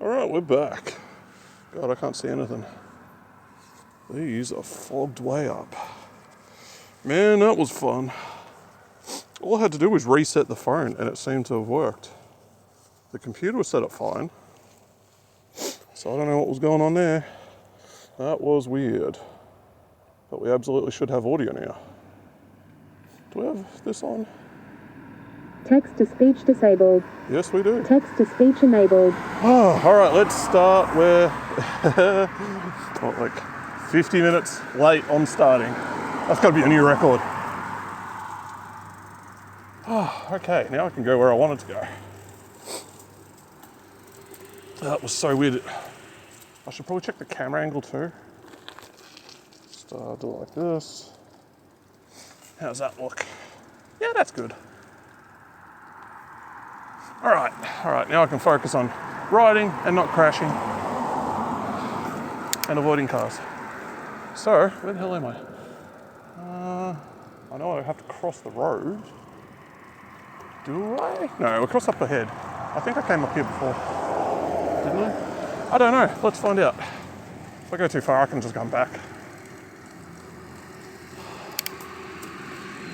Alright, we're back. God, I can't see anything. These are fogged way up. Man, that was fun. All I had to do was reset the phone and it seemed to have worked. The computer was set up fine. So I don't know what was going on there. That was weird. But we absolutely should have audio now. Do we have this on? Text-to-speech disabled. Yes, we do. Text-to-speech enabled. Oh, all right, let's start. We're like 50 minutes late on starting. That's got to be a new record. Oh, okay, now I can go where I wanted to go. That was so weird. I should probably check the camera angle too. Just do it like this. How's that look? Yeah, that's good. All right, now I can focus on riding and not crashing and avoiding cars. So, where the hell am I? I know I have to cross the road. Do I? No, across up ahead. I think I came up here before. Didn't I? I don't know. Let's find out. If I go too far, I can just come back.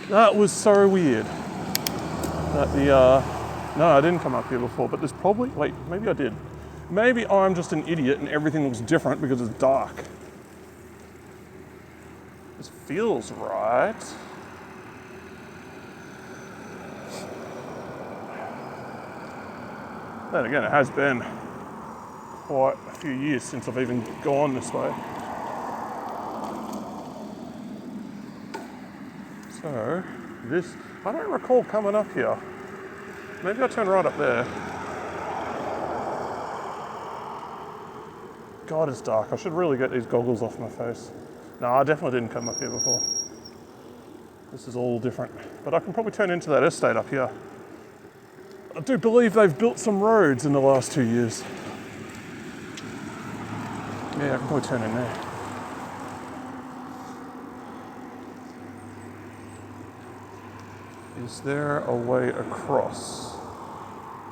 That was so weird. That no, I didn't come up here before, but there's probably, wait, maybe I did. Maybe I'm just an idiot and everything looks different because it's dark. This feels right. Then again, it has been quite a few years since I've even gone this way. So, I don't recall coming up here. Maybe I'll turn right up there. God, it's dark. I should really get these goggles off my face. No, I definitely didn't come up here before. This is all different. But I can probably turn into that estate up here. I do believe they've built some roads in the last 2 years. Yeah, I can probably turn in there. Is there a way across?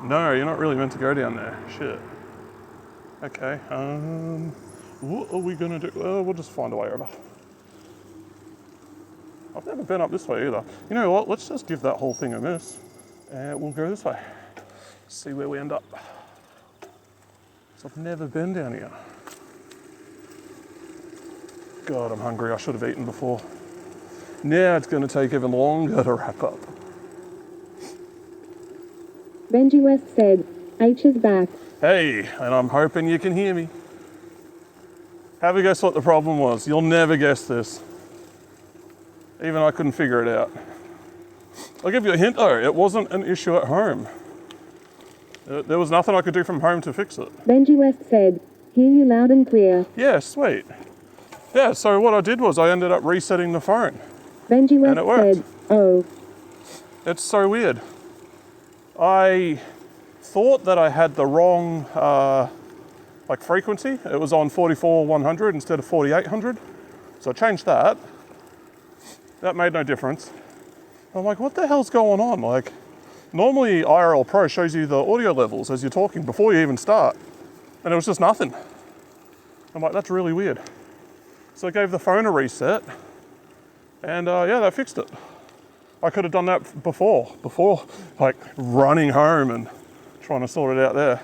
No, you're not really meant to go down there. Shit. Okay, what are we gonna do? We'll just find a way over. I've never been up this way either. You know what, let's just give that whole thing a miss. And we'll go this way. See where we end up. So I've never been down here. God, I'm hungry. I should have eaten before. Now it's gonna take even longer to wrap up. Benji West said, H is back. Hey, and I'm hoping you can hear me. Have a guess what the problem was. You'll never guess this. Even I couldn't figure it out. I'll give you a hint though, it wasn't an issue at home. There was nothing I could do from home to fix it. Benji West said, hear you loud and clear. Yeah, sweet. Yeah, so what I did was I ended up resetting the phone. Benji West and it worked. said, oh. It's so weird. I thought that I had the wrong frequency. It was on 44,100 instead of 4,800. So I changed that. That made no difference. I'm like, what the hell's going on? Like, normally IRL Pro shows you the audio levels as you're talking before you even start. And it was just nothing. I'm like, that's really weird. So I gave the phone a reset and yeah, that fixed it. I could have done that before like running home and trying to sort it out there.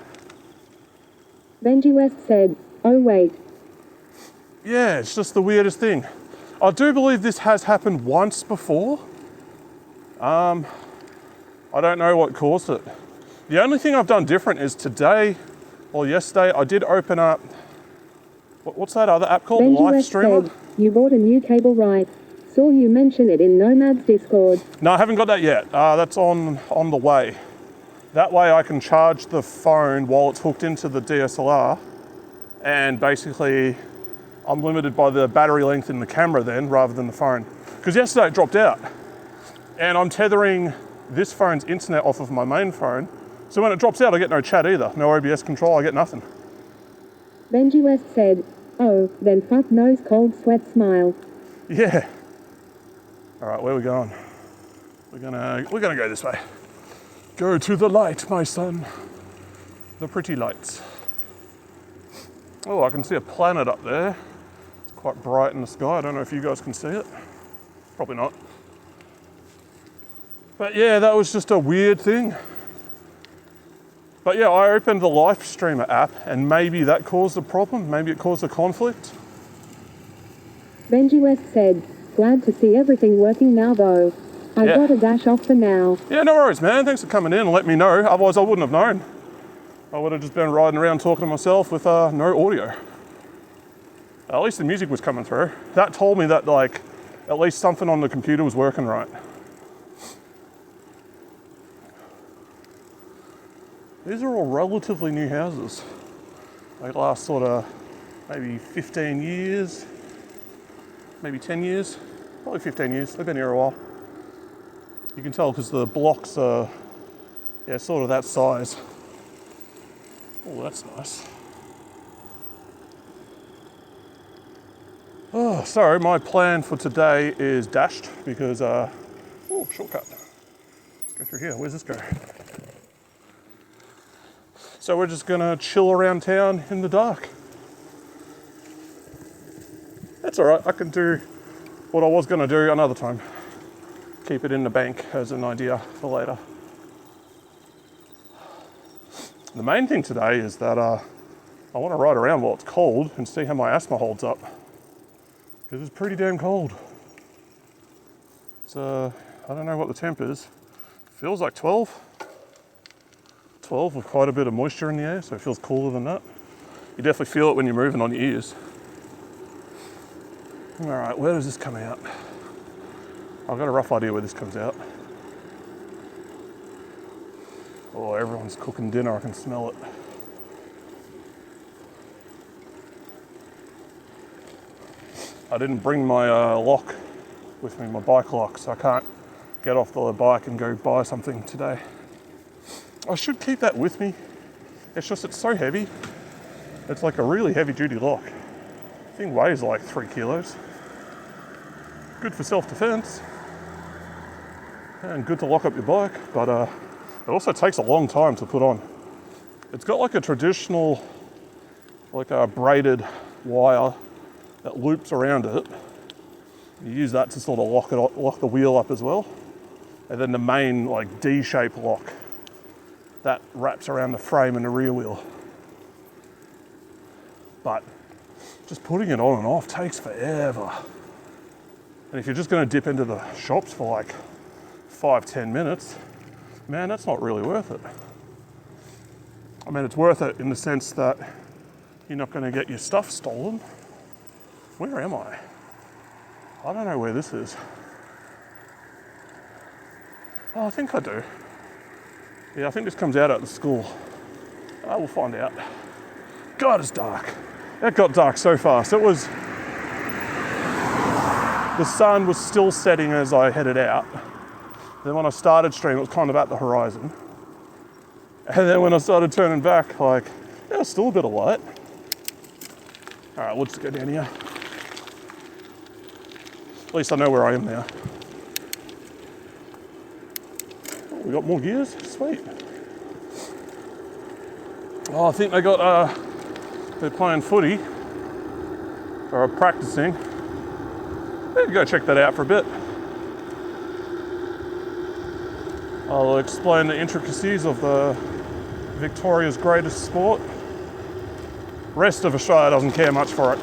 Benji West said, oh wait. Yeah, it's just the weirdest thing. I do believe this has happened once before. I don't know what caused it. The only thing I've done different is today, or yesterday, I did open up, what's that other app called? Benji Live West Streamer? said, you bought a new cable, right? Saw you mention it in Nomad's Discord. No, I haven't got that yet. That's on the way. That way I can charge the phone while it's hooked into the DSLR, and basically I'm limited by the battery length in the camera then rather than the phone. Because yesterday it dropped out and I'm tethering this phone's internet off of my main phone. So when it drops out, I get no chat either. No OBS control, I get nothing. Benji West said, oh, then fuck nose cold sweat smile. Yeah. All right, where are we going? We're gonna go this way. Go to the light, my son. The pretty lights. Oh, I can see a planet up there. It's quite bright in the sky. I don't know if you guys can see it. Probably not. But yeah, that was just a weird thing. But yeah, I opened the live streamer app and maybe that caused the problem. Maybe it caused the conflict. Benji West said, glad to see everything working now though. I Yeah. gotta dash off for now. Yeah, no worries, man. Thanks for coming in and letting me know. Otherwise, I wouldn't have known. I would have just been riding around talking to myself with no audio. At least the music was coming through. That told me that, like, at least something on the computer was working right. These are all relatively new houses. They last sort of maybe 15 years, maybe 10 years, probably 15 years. They've been here a while. You can tell because the blocks are, yeah, sort of that size. Oh, that's nice. Oh, sorry, my plan for today is dashed because, oh, shortcut. Let's go through here. Where's this go? So we're just gonna chill around town in the dark. That's all right, I can do what I was gonna do another time. Keep it in the bank as an idea for later. The main thing today is that I wanna ride around while it's cold and see how my asthma holds up. Because it's pretty damn cold. So, I don't know what the temp is. Feels like 12. 12 with quite a bit of moisture in the air, so it feels cooler than that. You definitely feel it when you're moving on your ears. All right, where does this come out? I've got a rough idea where this comes out. Oh, everyone's cooking dinner, I can smell it. I didn't bring my lock with me, my bike lock, so I can't get off the bike and go buy something today. I should keep that with me. It's just, it's so heavy. It's like a really heavy duty lock. The thing weighs like 3 kilos. Good for self-defense. And good to lock up your bike, but it also takes a long time to put on. It's got like a traditional, like a braided wire that loops around it. You use that to sort of lock the wheel up as well. And then the main like D-shaped lock that wraps around the frame and the rear wheel. But just putting it on and off takes forever. And if you're just gonna dip into the shops for like 5-10 minutes, man, that's not really worth it. I mean, it's worth it in the sense that you're not gonna get your stuff stolen. Where am I? I don't know where this is. Oh, I think I do. Yeah, I think this comes out at the school. I will find out. God, it's dark. It got dark so fast. It was, the sun was still setting as I headed out. Then when I started streaming, it was kind of at the horizon. And then when I started turning back, like, yeah, still a bit of light. All right, let's go down here. At least I know where I am now. Oh, we got more gears, sweet. Oh, I think they got, they're playing footy, or practicing. Maybe go check that out for a bit. I'll explain the intricacies of Victoria's greatest sport. Rest of Australia doesn't care much for it.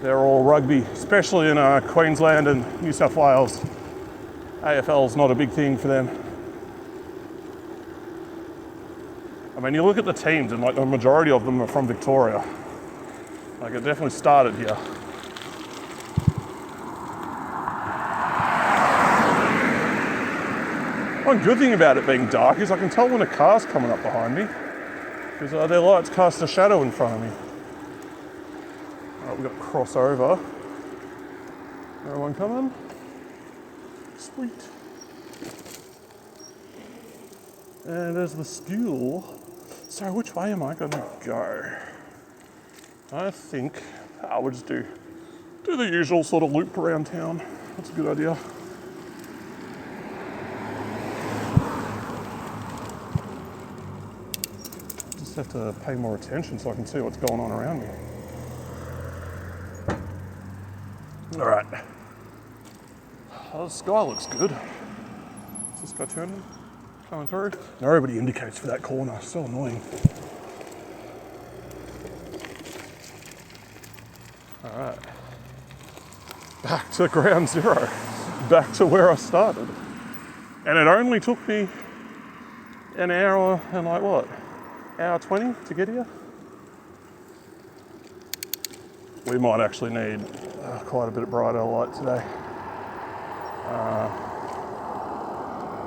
They're all rugby, especially in Queensland and New South Wales. AFL's not a big thing for them. I mean, you look at the teams and like the majority of them are from Victoria. Like it definitely started here. One good thing about it being dark is I can tell when a car's coming up behind me because their lights cast a shadow in front of me. All right, we've got crossover. Everyone coming? Sweet. And there's the school. So which way am I gonna go? I think we'll just do the usual sort of loop around town. That's a good idea. have to pay more attention so I can see what's going on around me. All right. Oh, the sky looks good. Is this guy turning? Coming through? Nobody indicates for that corner. So annoying. All right. Back to ground zero. Back to where I started. And it only took me an hour and like what? Hour 20 to get here? We might actually need quite a bit of brighter light today.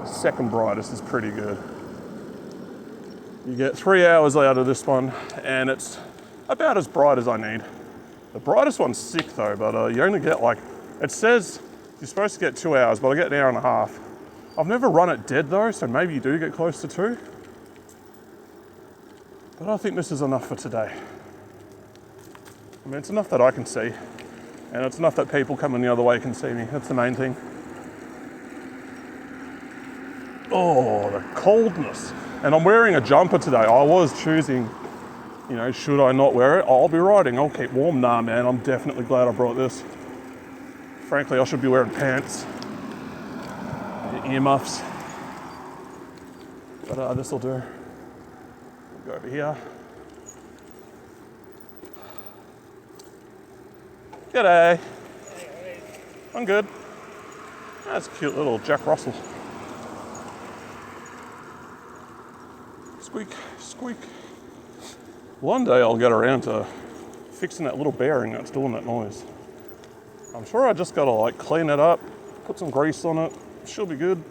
Second brightest is pretty good. You get 3 hours out of this one and it's about as bright as I need. The brightest one's sick though, but you only get like, it says you're supposed to get 2 hours, but I get an hour and a half. I've never run it dead though, so maybe you do get close to 2. But I think this is enough for today. I mean, it's enough that I can see, and it's enough that people coming the other way can see me. That's the main thing. Oh, the coldness. And I'm wearing a jumper today. I was choosing, you know, should I not wear it? I'll be riding, I'll keep warm. Nah, man, I'm definitely glad I brought this. Frankly, I should be wearing pants, earmuffs. But this'll do. We'll go over here. G'day. I'm good. That's a cute little Jack Russell. Squeak, squeak. One day I'll get around to fixing that little bearing that's doing that noise. I'm sure I just gotta like clean it up, put some grease on it, she'll be good.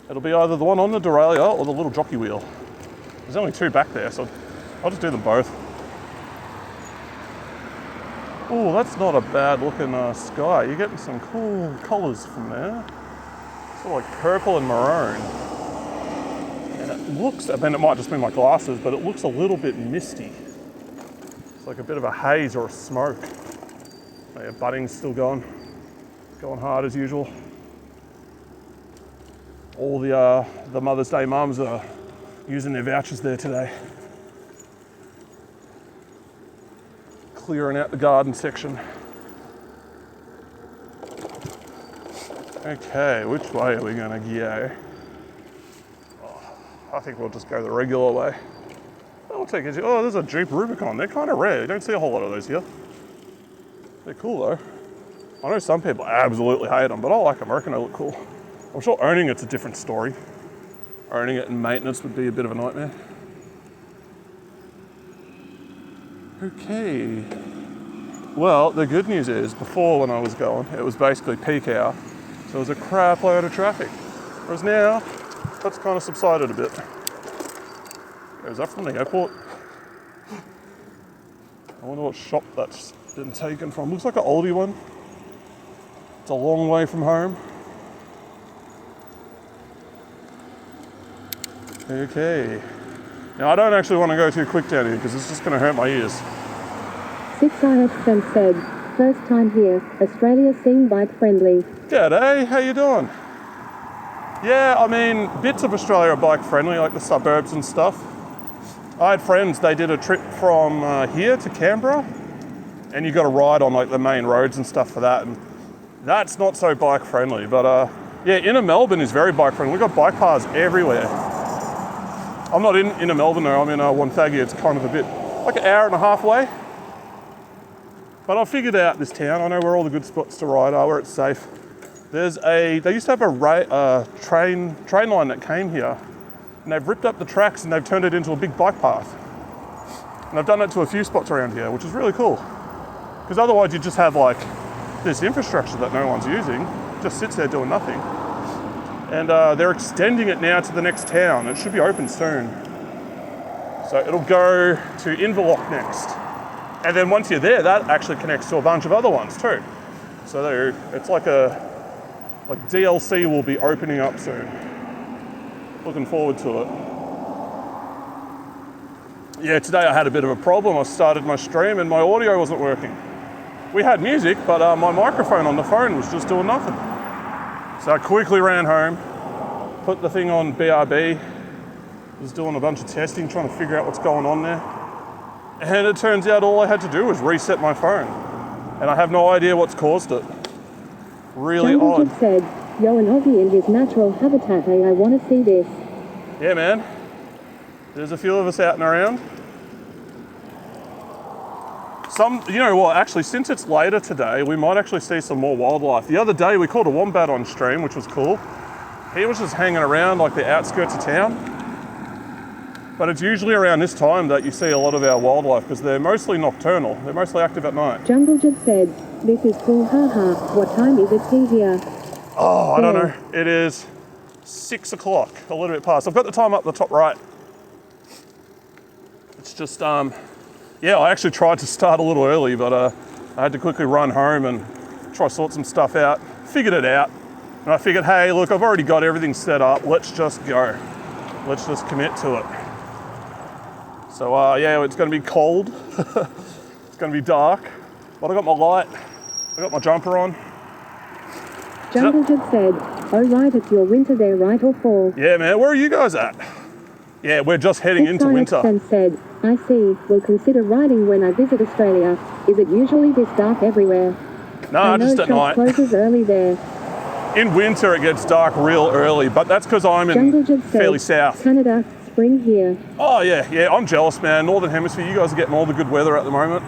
It'll be either the one on the derailleur or the little jockey wheel. There's only 2 back there, so I'll just do them both. Oh, that's not a bad looking sky. You're getting some cool colours from there. Sort of like purple and maroon. And it looks, I mean, it might just be my glasses, but it looks a little bit misty. It's like a bit of a haze or a smoke. Oh yeah, budding's still going hard as usual. All the Mother's Day mums are using their vouchers there today. Clearing out the garden section. Okay, which way are we gonna go? Oh, I think we'll just go the regular way. I'll take it. Oh, there's a Jeep Rubicon. They're kind of rare. You don't see a whole lot of those here. They're cool though. I know some people absolutely hate them, but I like them. I reckon they look cool. I'm sure owning it's a different story. Owning it and maintenance would be a bit of a nightmare. Okay. Well, the good news is, before when I was going, it was basically peak hour, so there was a crap load of traffic. Whereas now, that's kind of subsided a bit. Is that from the airport? I wonder what shop that's been taken from. Looks like an oldie one. It's a long way from home. Okay. Now I don't actually want to go too quick down here because it's just going to hurt my ears. 6IXM said, first time here, Australia seem bike friendly. G'day, how you doing? Yeah, I mean, bits of Australia are bike friendly, like the suburbs and stuff. I had friends, they did a trip from here to Canberra, and you got to ride on like the main roads and stuff for that, and that's not so bike friendly. But yeah, inner Melbourne is very bike friendly. We've got bike paths everywhere. I'm not in inner Melbourne though, I'm in Wonthaggi. It's kind of a bit, like an hour and a half away. But I figured out this town. I know where all the good spots to ride are, where it's safe. They used to have a train line that came here, and they've ripped up the tracks and they've turned it into a big bike path. And they've done that to a few spots around here, which is really cool. Because otherwise you just have like this infrastructure that no one's using, just sits there doing nothing. And they're extending it now to the next town. It should be open soon. So it'll go to Inverloch next. And then once you're there, that actually connects to a bunch of other ones too. So it's like DLC will be opening up soon. Looking forward to it. Yeah, today I had a bit of a problem. I started my stream and my audio wasn't working. We had music, but my microphone on the phone was just doing nothing. So I quickly ran home, put the thing on BRB, was doing a bunch of testing, trying to figure out what's going on there. And it turns out all I had to do was reset my phone. And I have no idea what's caused it. Really Jungle odd. just said, yo, an Aussie in his natural habitat, hey, I want to see this. Yeah, man. There's a few of us out and around. You know what, actually, since it's later today, we might actually see some more wildlife. The other day, we caught a wombat on stream, which was cool. He was just hanging around like the outskirts of town. But it's usually around this time that you see a lot of our wildlife because they're mostly nocturnal. They're mostly active at night. Jungle just said, this is cool, haha. What time is it here? Oh, I don't know. It is 6 o'clock, a little bit past. I've got the time up the top right. It's just, yeah, I actually tried to start a little early, but I had to quickly run home and try to sort some stuff out. Figured it out. And I figured, hey, look, I've already got everything set up. Let's just go. Let's just commit to it. So, yeah, it's going to be cold. It's going to be dark. But I got my light. I got my jumper on. Jungle just said, oh right, it's your winter there, right, or fall? Yeah, man, where are you guys at? Yeah, we're just heading into winter. And said, I see, will consider riding when I visit Australia. Is it usually this dark everywhere? No, just at night. Closes early there. In winter it gets dark real early, but that's because I'm in fairly south. Canada, spring here. Oh yeah, I'm jealous, man. Northern Hemisphere, you guys are getting all the good weather at the moment.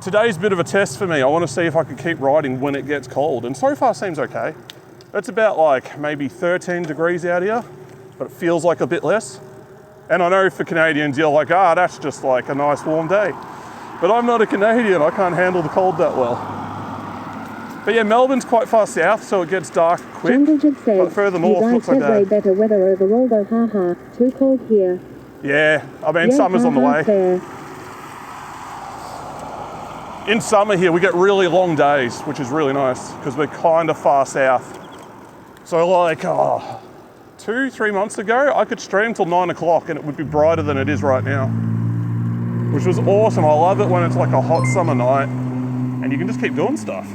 Today's a bit of a test for me. I want to see if I can keep riding when it gets cold, and so far seems okay. It's about like maybe 13 degrees out here, but it feels like a bit less. And I know for Canadians, you're like, that's just like a nice warm day. But I'm not a Canadian, I can't handle the cold that well. But yeah, Melbourne's quite far south, so it gets dark quick. Jungle just said, but further north looks like way better weather overall though, haha. Too cold here. Yeah, I mean, summer's on the way. Fair. In summer here, we get really long days, which is really nice, because we're kind of far south. So like, 2-3 months ago, I could stream till 9 o'clock and it would be brighter than it is right now, which was awesome. I love it when it's like a hot summer night and you can just keep doing stuff.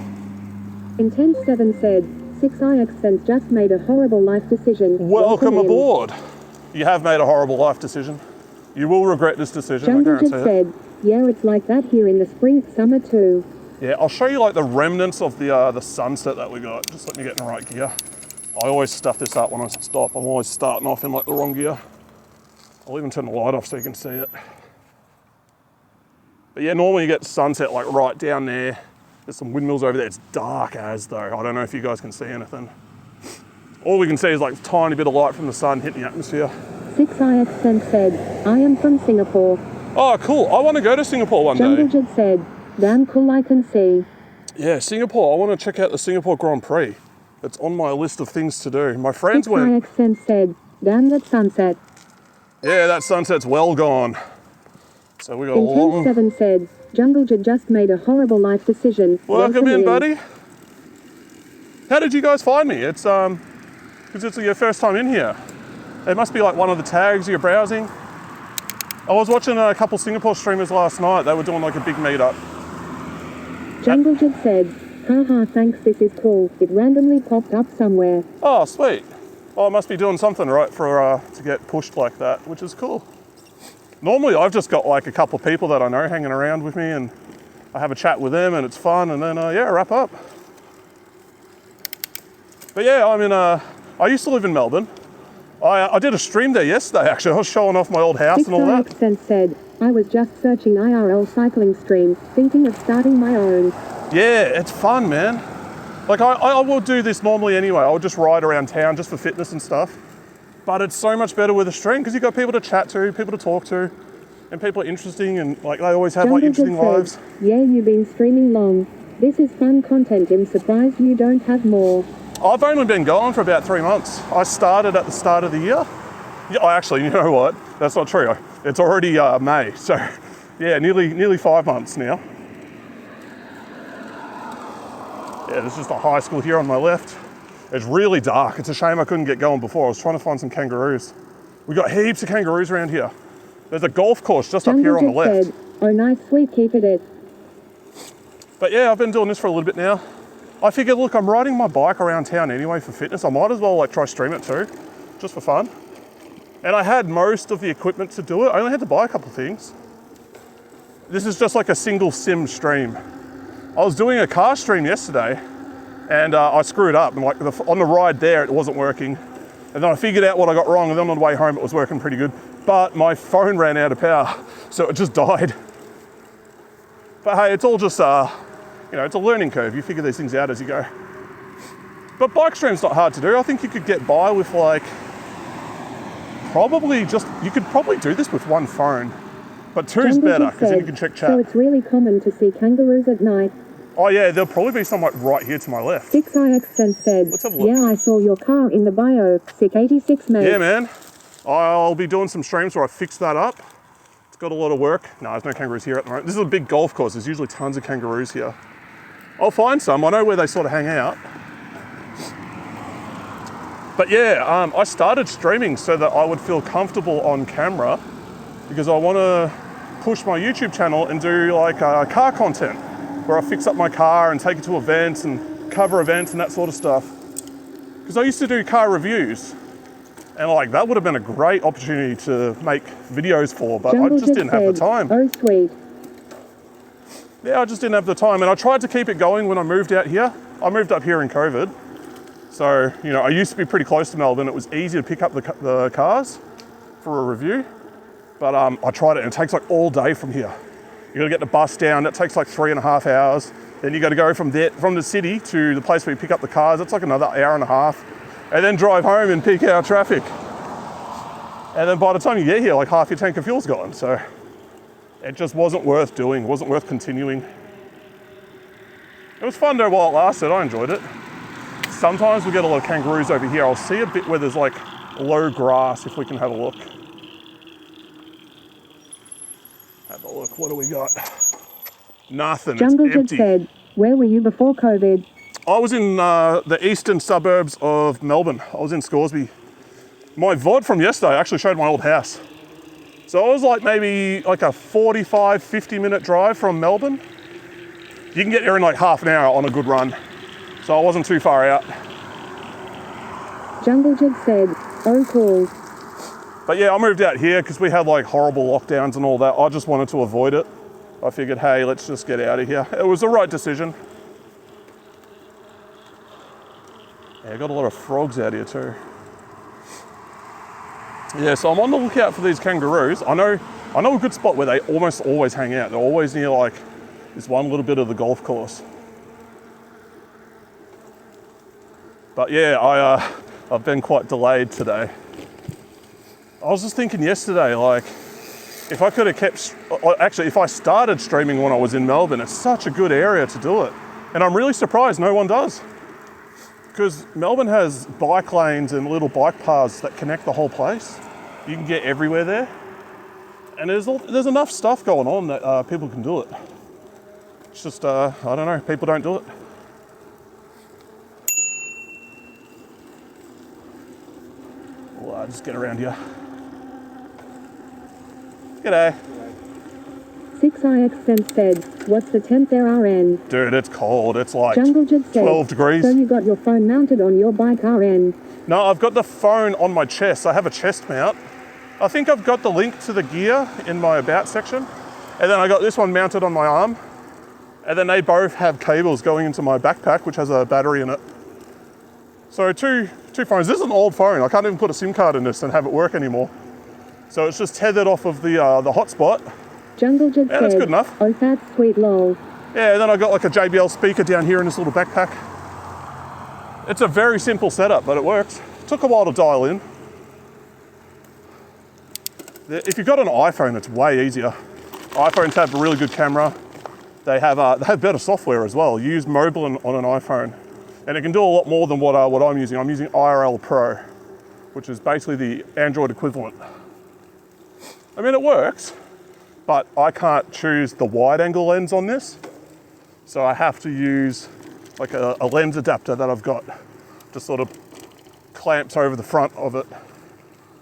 Intent7 said, 6ix just made a horrible life decision. Welcome aboard. You have made a horrible life decision. You will regret this decision, Jungle I guarantee just said, yeah, it's like that here in the spring, summer too. Yeah, I'll show you like the remnants of the sunset that we got. Just let me get in the right gear. I always stuff this up when I stop. I'm always starting off in like the wrong gear. I'll even turn the light off so you can see it. But yeah, normally you get sunset like right down there. There's some windmills over there. It's dark as though. I don't know if you guys can see anything. All we can see is like a tiny bit of light from the sun hitting the atmosphere. 6ix said, I am from Singapore. Oh, cool. I want to go to Singapore one day. Jungle just said, damn cool, I can see. Yeah, Singapore. I want to check out the Singapore Grand Prix. It's on my list of things to do. My friends went. 6ix said, damn that sunset. Yeah, that sunset's well gone. So we got a long... Intent7 said, Jungle just made a horrible life decision. Welcome in, buddy. How did you guys find me? It's because it's your first time in here. It must be like one of the tags you're browsing. I was watching a couple Singapore streamers last night. They were doing like a big meetup. Jungle just said, haha, thanks, this is cool. It randomly popped up somewhere. Oh, sweet. Well, I must be doing something right for to get pushed like that, which is cool. Normally, I've just got like a couple of people that I know hanging around with me, and I have a chat with them, and it's fun, and then yeah, wrap up. But yeah, I mean, I used to live in Melbourne. I did a stream there yesterday, actually. I was showing off my old house and all that. 6ix said, I was just searching IRL cycling streams, thinking of starting my own. Yeah, it's fun, man. Like, I will do this normally anyway. I'll just ride around town just for fitness and stuff. But it's so much better with a stream because you've got people to chat to, people to talk to, and people are interesting, and like they always have like interesting lives. Yeah, you've been streaming long. This is fun content. I'm surprised you don't have more. I've only been going for about 3 months. I started at the start of the year. Yeah, actually, you know what? That's not true. It's already May, so yeah, nearly 5 months now. Yeah, there's just a high school here on my left. It's really dark. It's a shame I couldn't get going before. I was trying to find some kangaroos. We got heaps of kangaroos around here. There's a golf course just up here on the left. Said, oh, nice, sweet, keep it. But yeah, I've been doing this for a little bit now. I figured, look, I'm riding my bike around town anyway for fitness. I might as well like try stream it too, just for fun. And I had most of the equipment to do it. I only had to buy a couple things. This is just like a single sim stream. I was doing a car stream yesterday and I screwed up, and like on the ride there it wasn't working. And then I figured out what I got wrong, and then on the way home it was working pretty good. But my phone ran out of power, so it just died. But hey, it's all just, it's a learning curve. You figure these things out as you go. But bike stream's not hard to do. I think you could get by with like, you could probably do this with one phone. But two's better, because then you can check chat. So it's really common to see kangaroos at night. Oh yeah, there'll probably be some like right here to my left. 6ix said, Let's have a look. Yeah, I saw your car in the bio. Sick 86, mate. Yeah, man. I'll be doing some streams where I fix that up. It's got a lot of work. No, there's no kangaroos here at the moment. This is a big golf course. There's usually tons of kangaroos here. I'll find some. I know where they sort of hang out. But yeah, I started streaming so that I would feel comfortable on camera, because I want to push my YouTube channel and do like car content where I fix up my car and take it to events and cover events and that sort of stuff. Because I used to do car reviews, and like that would have been a great opportunity to make videos for, but I just didn't have the time. Oh, sweet. Yeah, I just didn't have the time, and I tried to keep it going when I moved out here. I moved up here in COVID. So, I used to be pretty close to Melbourne. It was easy to pick up the cars for a review. But I tried it, and it takes like all day from here. You gotta get the bus down, that takes like 3.5 hours. Then you gotta go from the city to the place where you pick up the cars, that's like another hour and a half. And then drive home in peak hour traffic. And then by the time you get here, like half your tank of fuel's gone. So it just wasn't worth doing, wasn't worth continuing. It was fun though while it lasted, I enjoyed it. Sometimes we get a lot of kangaroos over here. I'll see a bit where there's like low grass, if we can have a look. Have a look, what do we got? Nothing, Jungle it's empty. said, where were you before COVID? I was in the eastern suburbs of Melbourne. I was in Scoresby. My VOD from yesterday actually showed my old house. So I was like maybe like a 45, 50-minute drive from Melbourne. You can get there in like half an hour on a good run. So I wasn't too far out. Jungle said, oh cool. But yeah, I moved out here because we had like horrible lockdowns and all that. I just wanted to avoid it. I figured, hey, let's just get out of here. It was the right decision. Yeah, got a lot of frogs out here too. Yeah, so I'm on the lookout for these kangaroos. I know a good spot where they almost always hang out. They're always near like this one little bit of the golf course. But yeah, I've been quite delayed today. I was just thinking yesterday, like, if I could have if I started streaming when I was in Melbourne, it's such a good area to do it. And I'm really surprised no one does. Because Melbourne has bike lanes and little bike paths that connect the whole place. You can get everywhere there. And there's enough stuff going on that people can do it. It's just, I don't know, people don't do it. Well, just get around here. G'day. 6ix said, what's the temp there RN? Dude, it's cold. It's like Jungle said, 12 degrees. So you got your phone mounted on your bike RN? No, I've got the phone on my chest. I have a chest mount. I think I've got the link to the gear in my about section. And then I got this one mounted on my arm. And then they both have cables going into my backpack, which has a battery in it. So two phones. This is an old phone. I can't even put a SIM card in this and have it work anymore. So it's just tethered off of the hotspot. Jungle said, that's good enough. Oh, that's sweet, lol. Yeah, and then I got like a JBL speaker down here in this little backpack. It's a very simple setup, but it works. Took a while to dial in. If you've got an iPhone, it's way easier. iPhones have a really good camera. They have better software as well. You use mobile on an iPhone, and it can do a lot more than what I'm using. I'm using IRL Pro, which is basically the Android equivalent. I mean, it works, but I can't choose the wide angle lens on this. So I have to use like a lens adapter that I've got, just sort of clamps over the front of it.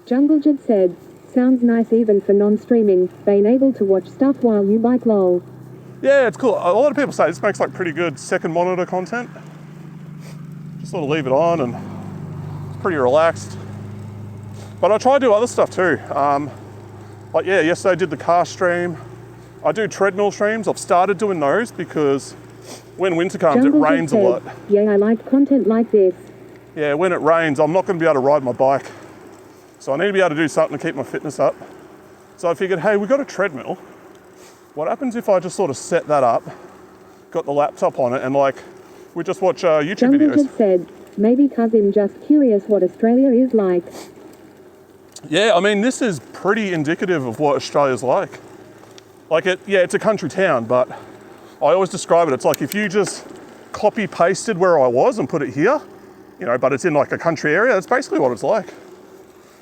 Jungle said, sounds nice even for non-streaming, being able to watch stuff while you bike lol. Yeah, it's cool. A lot of people say this makes like pretty good second monitor content. Just sort of leave it on and it's pretty relaxed. But I try to do other stuff too. Like yeah, yesterday I did the car stream. I do treadmill streams. I've started doing those because when winter comes, Jungle it rains a said, lot. Yeah, I like content like this. Yeah, when it rains, I'm not going to be able to ride my bike. So I need to be able to do something to keep my fitness up. So I figured, hey, we've got a treadmill. What happens if I just sort of set that up, got the laptop on it, and like, we just watch YouTube Jungle videos? said, maybe cousin just curious what Australia is like. Yeah, I mean, this is pretty indicative of what Australia's like. Like it's a country town, but I always describe it, it's like if you just copy pasted where I was and put it here, you know, but it's in like a country area, that's basically what it's like.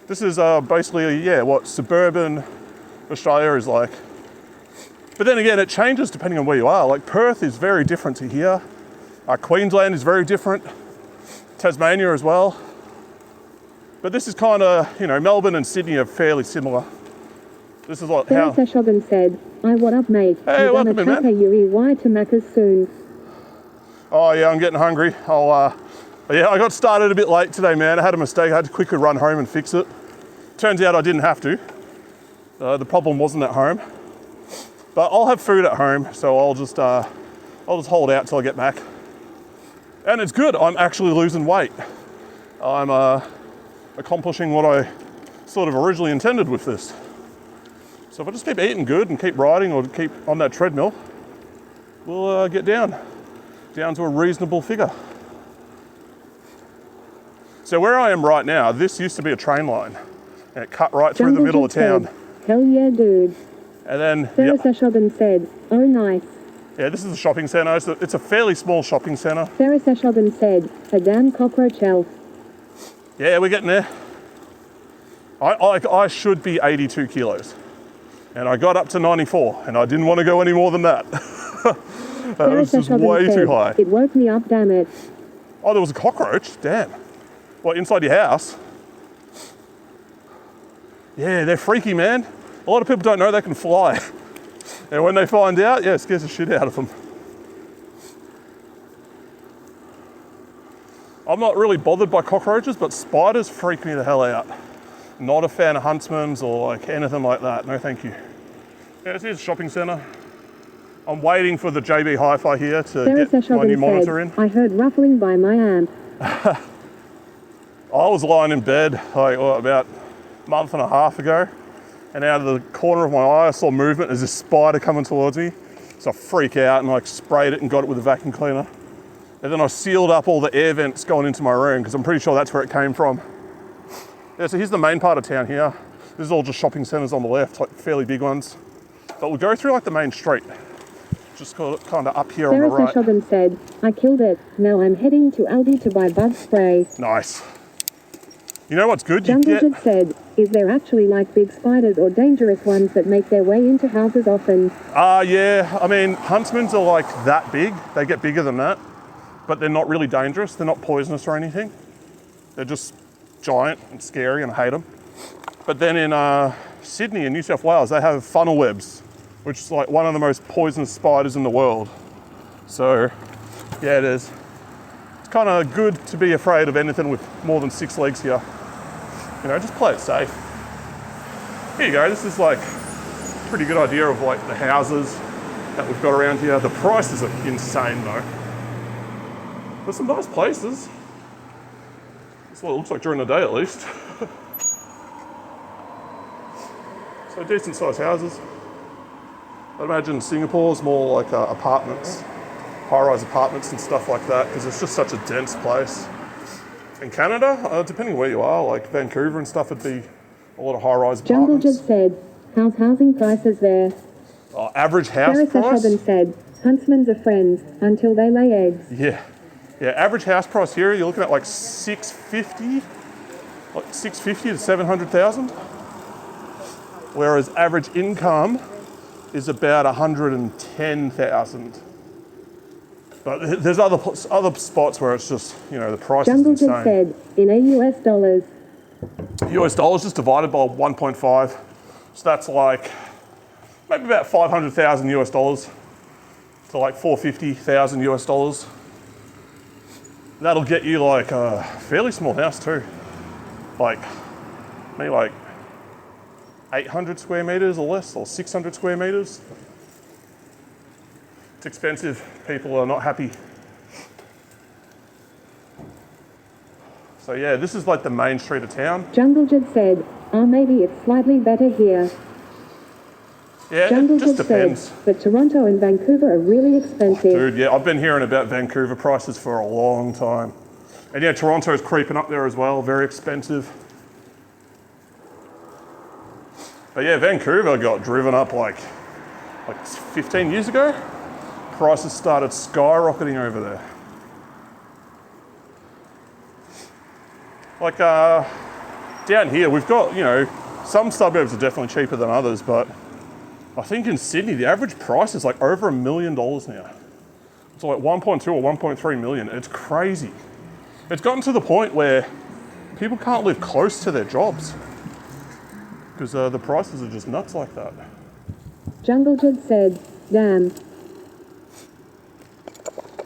This is basically, yeah, what suburban Australia is like. But then again, it changes depending on where you are. Like Perth is very different to here. Queensland is very different. Tasmania as well. But this is kind of, you know, Melbourne and Sydney are fairly similar. This is like how... Sarah Seshogan said, what up mate? Hey, You're welcome in, gonna man. Yuri Y to Macca's soon. Oh yeah, I'm getting hungry. But yeah, I got started a bit late today, man. I had a mistake. I had to quickly run home and fix it. Turns out I didn't have to. The problem wasn't at home. But I'll have food at home, so I'll just hold out till I get back. And it's good. I'm actually losing weight. I'm accomplishing what I sort of originally intended with this. So if I just keep eating good and keep riding or keep on that treadmill, we'll get down to a reasonable figure. So where I am right now, this used to be a train line, and it cut right through the middle of town. Hell yeah, dude. And then, Sarah Seshogan said, oh nice. Yeah, this is a shopping centre. It's a fairly small shopping centre. Sarah Seshogan said, a damn cockroach elf. Yeah, we're getting there. I should be 82 kilos. And I got up to 94, and I didn't want to go any more than that. That was just way too high. It woke me up, damn it. Oh, there was a cockroach? Damn. What, inside your house? Yeah, they're freaky, man. A lot of people don't know they can fly. And when they find out, yeah, it scares the shit out of them. I'm not really bothered by cockroaches, but spiders freak me the hell out. Not a fan of huntsman's or like anything like that. No, thank you. Yeah, this is a shopping centre. I'm waiting for the JB Hi-Fi here to Sarah get my new monitor in. I heard ruffling by my amp. I was lying in bed like about a month and a half ago, and out of the corner of my eye I saw movement. There's this spider coming towards me, so I freak out and like sprayed it and got it with a vacuum cleaner. And then I sealed up all the air vents going into my room because I'm pretty sure that's where it came from. Yeah, so here's the main part of town here. This is all just shopping centres on the left, like fairly big ones. But we'll go through like the main street, just kind of up here on the right. Sarah Seshogan said, I killed it. Now I'm heading to Aldi to buy bug spray. Nice. You know what's good? Jungle said, is there actually like big spiders or dangerous ones that make their way into houses often? Yeah, I mean, huntsmen's are like that big. They get bigger than that, but they're not really dangerous. They're not poisonous or anything. They're just giant and scary and I hate them. But then in Sydney and New South Wales, they have funnel webs, which is like one of the most poisonous spiders in the world. So yeah, it is. It's kind of good to be afraid of anything with more than 6 legs here. You know, just play it safe. Here you go, this is like a pretty good idea of like the houses that we've got around here. The prices are insane though. There's some nice places. That's what it looks like during the day at least. So decent sized houses. I'd imagine Singapore's more like apartments, high-rise apartments and stuff like that, because it's just such a dense place. In Canada, depending where you are, like Vancouver and stuff, it'd be a lot of high-rise Jungle apartments. just said, how's housing prices there? Average house Sarah price? Seshogan said, huntsmen's are friends until they lay eggs. Yeah, average house price here, you're looking at like 650 to 700,000. Whereas average income is about 110,000. But there's other spots where it's just, you know, the price Jungle is insane. just said, in US dollars. US dollars just divided by 1.5. So that's like maybe about 500,000 US dollars to like 450,000 US dollars. That'll get you like a fairly small house too. Like maybe like 800 square meters or less, or 600 square meters. It's expensive. People are not happy. So yeah, this is like the main street of town. Jungle Jed said, maybe it's slightly better here. Yeah, Jungle it just Jed depends. said, but Toronto and Vancouver are really expensive. Dude, yeah, I've been hearing about Vancouver prices for a long time. And yeah, Toronto's creeping up there as well, very expensive. But yeah, Vancouver got driven up like 15 years ago. Prices started skyrocketing over there. Like down here, we've got, some suburbs are definitely cheaper than others, but I think in Sydney, the average price is like over $1 million now. It's like 1.2 or 1.3 million. It's crazy. It's gotten to the point where people can't live close to their jobs because the prices are just nuts like that. Jungle Jed said, damn.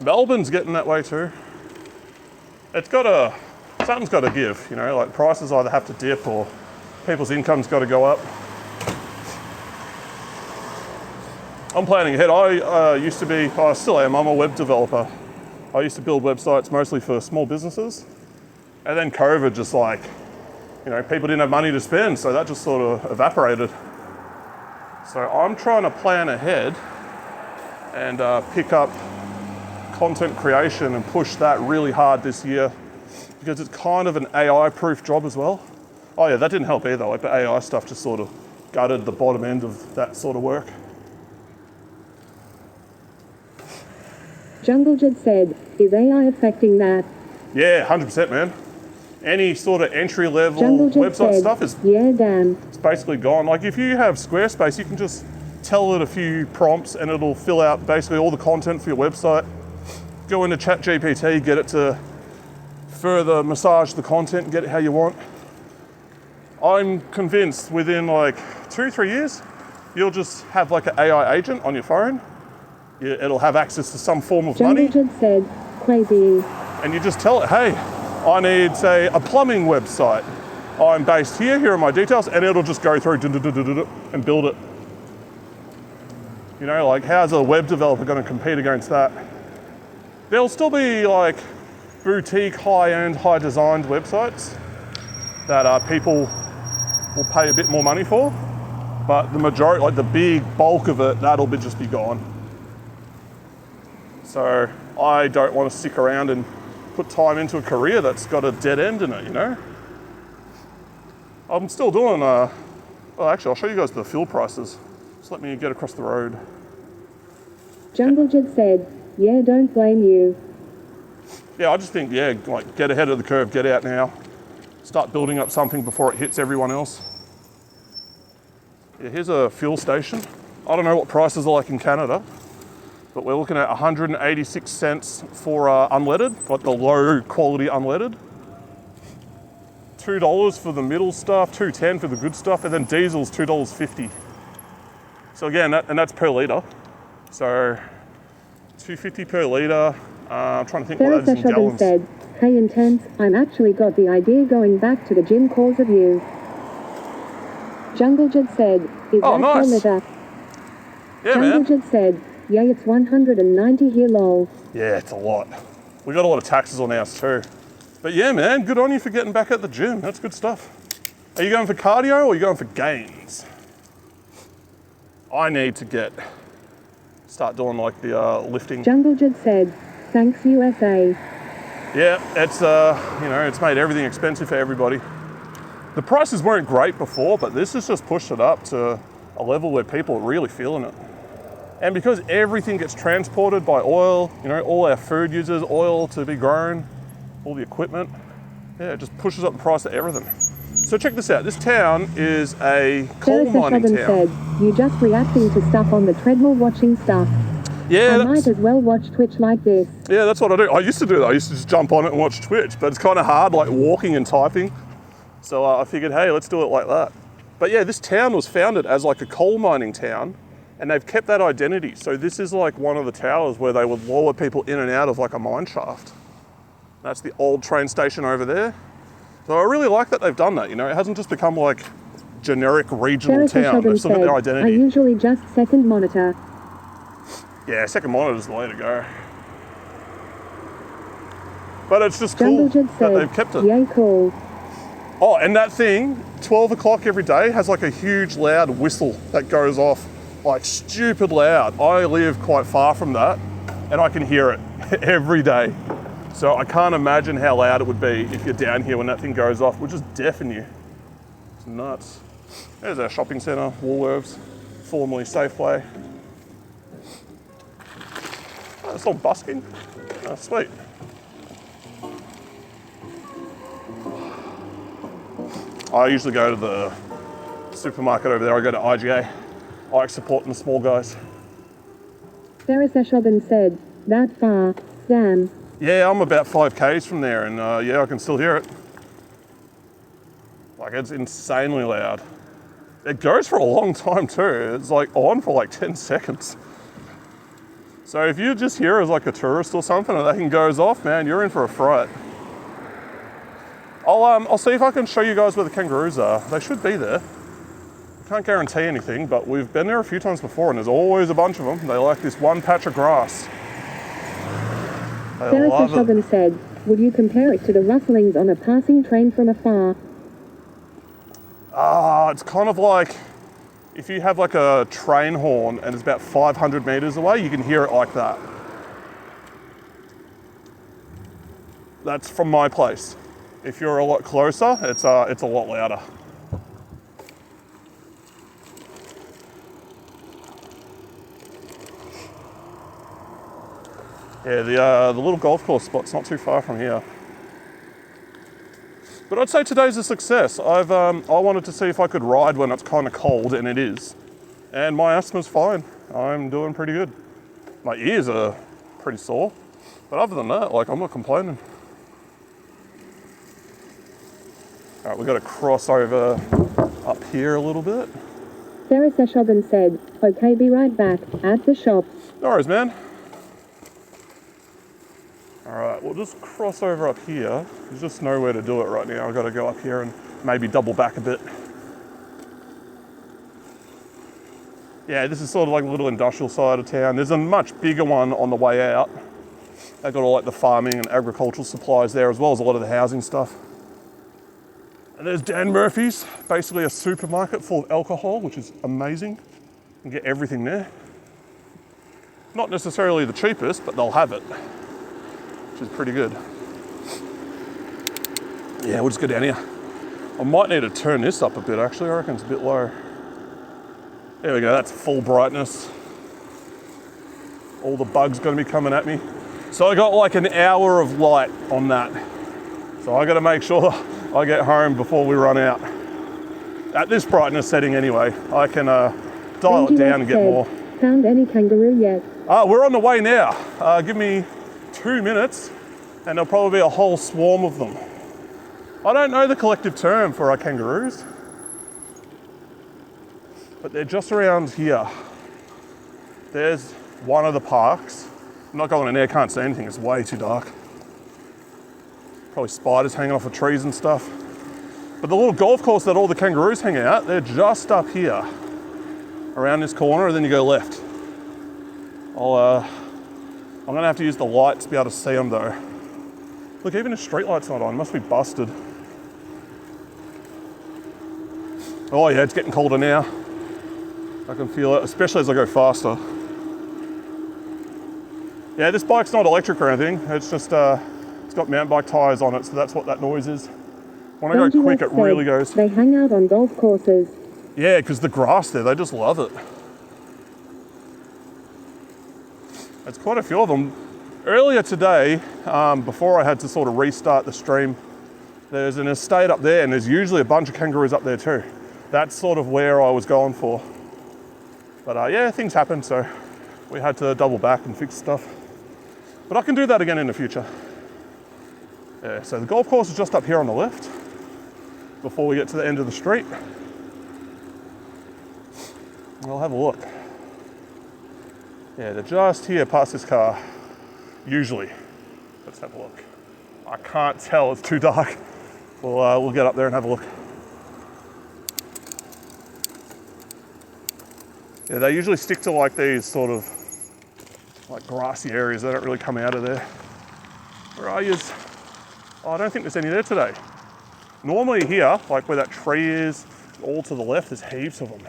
Melbourne's getting that way too. Something's got to give, like prices either have to dip or people's income's got to go up. I'm planning ahead. I still am, I'm a web developer. I used to build websites mostly for small businesses. And then COVID just people didn't have money to spend, so that just sort of evaporated. So I'm trying to plan ahead and pick up content creation and push that really hard this year because it's kind of an AI-proof job as well. Oh yeah, that didn't help either. Like the AI stuff just sort of gutted the bottom end of that sort of work. Jungle Jed said, is AI affecting that? Yeah, 100%, man. Any sort of entry-level Jungle Jed website said, stuff is yeah, damn. it's basically gone. Like if you have Squarespace, you can just tell it a few prompts and it'll fill out basically all the content for your website. Go into ChatGPT, get it to further massage the content and get it how you want. I'm convinced within like 2-3 years, you'll just have like an AI agent on your phone. It'll have access to some form of money. Jungle Jed said, crazy. And you just tell it, hey, I need, say, a plumbing website. I'm based here are my details, and it'll just go through and build it. Like how's a web developer going to compete against that? There'll still be like boutique, high-end, high-designed websites that people will pay a bit more money for, but the majority, like the big bulk of it, that'll just be gone. So I don't want to stick around and put time into a career that's got a dead end in it, I'm still doing, actually I'll show you guys the fuel prices. Just let me get across the road. Jungle Jed said, yeah, don't blame you. Yeah, I just think, like get ahead of the curve, get out now. Start building up something before it hits everyone else. Yeah, here's a fuel station. I don't know what prices are like in Canada, but we're looking at 186 cents for unleaded, like the low quality unleaded. $2 for the middle stuff, $2.10 for the good stuff, and then diesel's $2.50. So again, that's per litre. So $2.50 per litre. I'm trying to think what that is in gallons. Said, hey Intense, I'm actually got the idea going back to the gym cause of you. Jungle Jed said, is that nice. your liver? Yeah, Jungle man. Jed said, yeah, it's 190 here, lol. Yeah, it's a lot. We got a lot of taxes on ours too. But yeah, man, good on you for getting back at the gym. That's good stuff. Are you going for cardio or are you going for gains? I need to start doing like the lifting. Jungle Jed said, thanks USA. Yeah, it's it's made everything expensive for everybody. The prices weren't great before, but this has just pushed it up to a level where people are really feeling it. And because everything gets transported by oil, all our food uses oil to be grown, all the equipment, it just pushes up the price of everything. So check this out. This town is a coal mining town. Said, you just reacting to stuff on the treadmill watching stuff. Yeah, I might as well watch Twitch like this. Yeah, that's what I do. I used to do that. I used to just jump on it and watch Twitch, but it's kind of hard, like walking and typing. So I figured, hey, let's do it like that. But yeah, this town was founded as like a coal mining town, and they've kept that identity. So this is like one of the towers where they would lower people in and out of like a mine shaft. That's the old train station over there. So I really like that they've done that, you know, it hasn't just become like generic regional Sarah town, they've still got their I identity. usually just second monitor. Yeah, second monitor's the way to go. But it's just Jungle cool Jed that said, they've kept it. yay cool. Oh, and that thing, 12 o'clock every day, has like a huge loud whistle that goes off, like stupid loud. I live quite far from that, and I can hear it every day. So I can't imagine how loud it would be if you're down here when that thing goes off, which just deafen you. It's nuts. There's our shopping centre, Woolworths, formerly Safeway. Oh, it's all busking. Oh, sweet. I usually go to the supermarket over there. I go to IGA. I like supporting the small guys. Sarah Seshobbin said, that far, damn. Yeah, I'm about 5 Ks from there, and yeah, I can still hear it. Like, it's insanely loud. It goes for a long time too. It's like on for like 10 seconds. So if you just hear as like a tourist or something and that thing goes off, man, you're in for a fright. I'll see if I can show you guys where the kangaroos are. They should be there. Can't guarantee anything, but we've been there a few times before and there's always a bunch of them. They like this one patch of grass. They Sarah love it. Seshobbin said, would you compare it to the rustlings on a passing train from afar? It's kind of like if you have like a train horn and it's about 500 meters away, you can hear it like that. That's from my place. If you're a lot closer, it's a lot louder. Yeah, the little golf course spot's not too far from here. But I'd say today's a success. I wanted to see if I could ride when it's kind of cold, and it is. And my asthma's fine. I'm doing pretty good. My ears are pretty sore, but other than that, like, I'm not complaining. All right, we've got to cross over up here a little bit. Sarah Seshobbin said, okay, be right back, at the shop. No worries, man. All right, we'll just cross over up here. There's just nowhere to do it right now. I've got to go up here and maybe double back a bit. Yeah, this is sort of like a little industrial side of town. There's a much bigger one on the way out. They've got all like the farming and agricultural supplies there, as well as a lot of the housing stuff. And there's Dan Murphy's, basically a supermarket full of alcohol, which is amazing. You can get everything there. Not necessarily the cheapest, but they'll have it, which is pretty good. Yeah, we'll just go down here. I might need to turn this up a bit, actually. I reckon it's a bit low. There we go, that's full brightness. All the bugs gonna be coming at me. So I got like an hour of light on that. So I gotta make sure I get home before we run out. At this brightness setting anyway, I can dial it down and get more. Found any kangaroo yet? We're on the way now. Give me 2 minutes and there'll probably be a whole swarm of them. I don't know the collective term for our kangaroos, but they're just around here. There's one of the parks. I'm not going in there, can't see anything, it's way too dark. Probably spiders hanging off the trees and stuff. But the little golf course that all the kangaroos hang out, they're just up here, around this corner, and then you go left. I'm gonna have to use the light to be able to see them though. Look, even the street light's not on, must be busted. Oh yeah, it's getting colder now. I can feel it, especially as I go faster. Yeah, this bike's not electric or anything. It's just, it's got mountain bike tyres on it, so that's what that noise is. When I go quick, it really goes. They hang out on golf courses. Yeah, because the grass there, they just love it. There's quite a few of them. Earlier today, before I had to sort of restart the stream, there's an estate up there and there's usually a bunch of kangaroos up there too. That's sort of where I was going for. But yeah, things happen, so we had to double back and fix stuff. But I can do that again in the future. Yeah, so the golf course is just up here on the left before we get to the end of the street. I'll have a look. Yeah, they're just here past this car, usually. Let's have a look. I can't tell, it's too dark. we'll get up there and have a look. Yeah, they usually stick to like these sort of like grassy areas. They don't really come out of there. Where are yous? Oh, I don't think there's any there today. Normally here, like where that tree is, all to the left, there's heaps of them.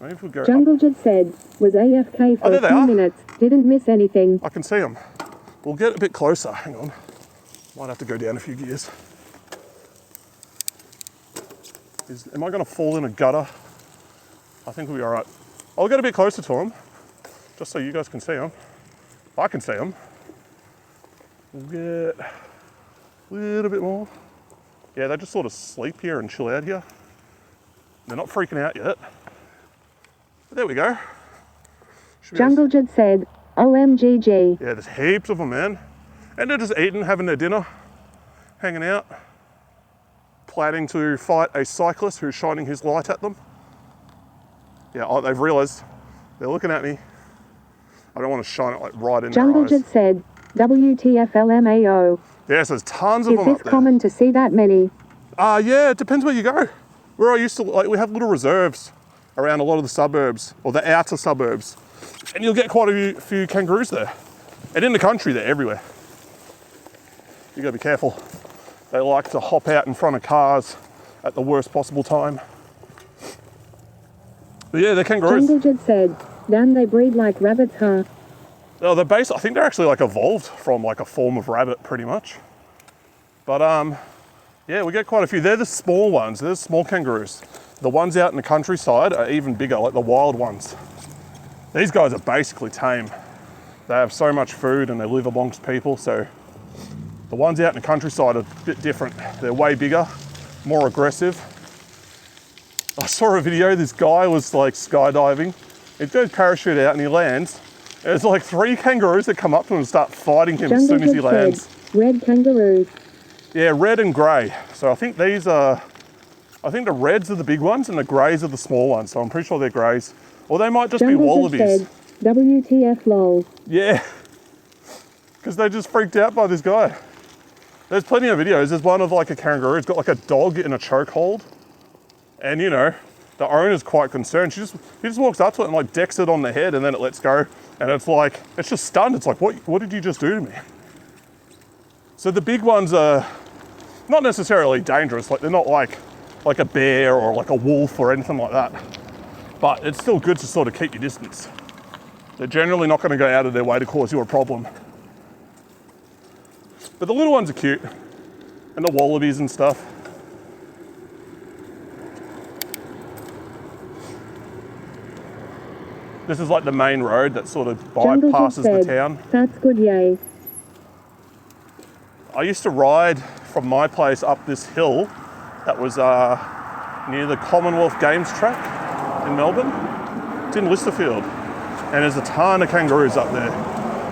Maybe if we go Jungle up. Jet said, was AFK for there a they few are. minutes, didn't miss anything. I can see them. We'll get a bit closer. Hang on. Might have to go down a few gears. Am I going to fall in a gutter? I think we'll be all right. I'll get a bit closer to them, just so you guys can see them. I can see them. We'll get a little bit more. Yeah, they just sort of sleep here and chill out here. They're not freaking out yet. But there we go. Jungle Jet said, OMGG. Yeah, there's heaps of them, man. And they're just eating, having their dinner, hanging out, planning to fight a cyclist who's shining his light at them. Yeah, oh, they've realised they're looking at me. I don't want to shine it like right in Jungle their eyes. Jet said, WTFLMAO. Yes, there's tons of Is them up this there. common to see that many? Yeah, it depends where you go. Where I used to, like, we have little reserves around a lot of the suburbs, or the outer suburbs. And you'll get quite a few kangaroos there. And in the country, they're everywhere. You gotta be careful. They like to hop out in front of cars at the worst possible time. But yeah, they're kangaroos. Jungle Jet said, damn, they breed like rabbits, huh? Oh, I think they're actually like evolved from like a form of rabbit pretty much. But yeah, we get quite a few. They're the small ones, they're the small kangaroos. The ones out in the countryside are even bigger, like the wild ones. These guys are basically tame. They have so much food and they live amongst people, so the ones out in the countryside are a bit different. They're way bigger, more aggressive. I saw a video, this guy was like skydiving. He goes parachute out and he lands. There's like 3 kangaroos that come up to him and start fighting him as soon as he lands. Said, red kangaroos. Yeah, red and grey. So I think the reds are the big ones and the greys are the small ones. So I'm pretty sure they're greys. Or they might just be wallabies. Said, WTF lol. Yeah, because they just freaked out by this guy. There's plenty of videos. There's one of like a kangaroo. It's got like a dog in a chokehold. And you know, the owner's quite concerned. He just walks up to it and like decks it on the head and then it lets go. And it's like, it's just stunned. It's like, what did you just do to me? So the big ones are not necessarily dangerous. Like they're not like a bear or like a wolf or anything like that. But it's still good to sort of keep your distance. They're generally not going to go out of their way to cause you a problem. But the little ones are cute. And the wallabies and stuff. This is like the main road that sort of bypasses the town. That's good, yay. I used to ride from my place up this hill that was near the Commonwealth Games track in Melbourne. It's in Listerfield. And there's a ton of kangaroos up there.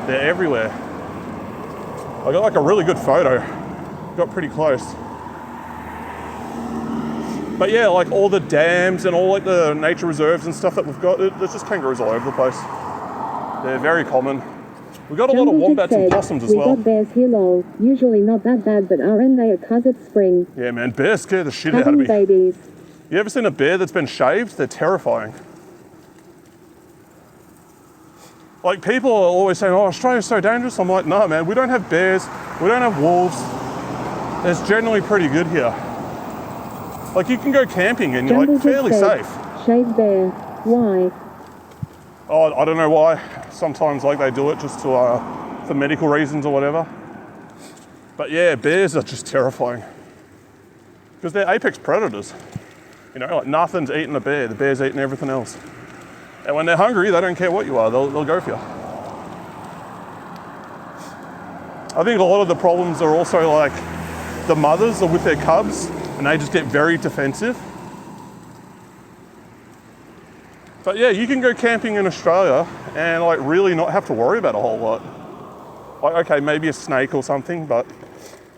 They're everywhere. I got like a really good photo. Got pretty close. But yeah, like all the dams and all like the nature reserves and stuff that we've got, there's just kangaroos all over the place. They're very common. We've got a lot of wombats and possums as well. We got bears here, lol. Usually not that bad, but aren't they a cuz it's spring? Yeah, man, bears scare the shit out of me. Babies. You ever seen a bear that's been shaved? They're terrifying. Like people are always saying, oh, Australia's so dangerous. I'm like, no, man, we don't have bears. We don't have wolves. It's generally pretty good here. Like you can go camping and you're like fairly safe. Shaved bear. Why? Oh, I don't know why. Sometimes like they do it just to for medical reasons or whatever. But yeah, bears are just terrifying because they're apex predators. You know, like nothing's eating a bear. The bear's eating everything else. And when they're hungry, they don't care what you are. They'll go for you. I think a lot of the problems are also like the mothers are with their cubs and they just get very defensive. But yeah, you can go camping in Australia and like really not have to worry about a whole lot. Like, okay, maybe a snake or something, but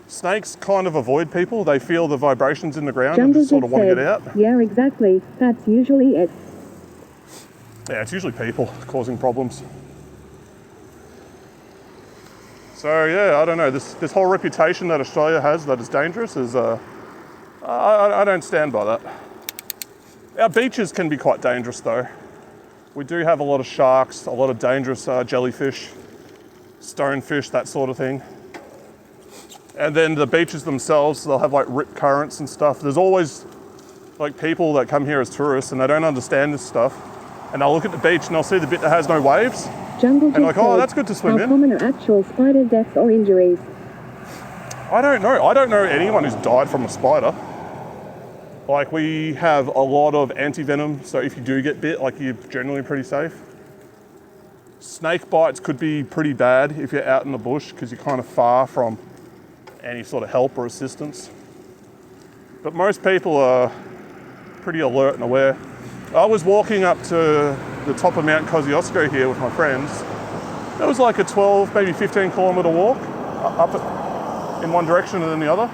snakes kind of avoid people. They feel the vibrations in the ground and just sort of want to get out. Yeah, exactly. That's usually it. Yeah, it's usually people causing problems. So yeah, I don't know. This whole reputation that Australia has that it's dangerous is, I don't stand by that. Our beaches can be quite dangerous though. We do have a lot of sharks, a lot of dangerous jellyfish, stonefish, that sort of thing. And then the beaches themselves, they'll have like rip currents and stuff. There's always like people that come here as tourists and they don't understand this stuff. And they'll look at the beach and they'll see the bit that has no waves. Jungle And like, oh, that's good to swim how in. common are actual spider deaths or injuries? I don't know. I don't know anyone who's died from a spider. Like, we have a lot of anti-venom, so if you do get bit, like, you're generally pretty safe. Snake bites could be pretty bad if you're out in the bush because you're kind of far from any sort of help or assistance. But most people are pretty alert and aware. I was walking up to the top of Mount Kosciuszko here with my friends. It was like a 12, maybe 15 kilometre walk up in one direction and then the other.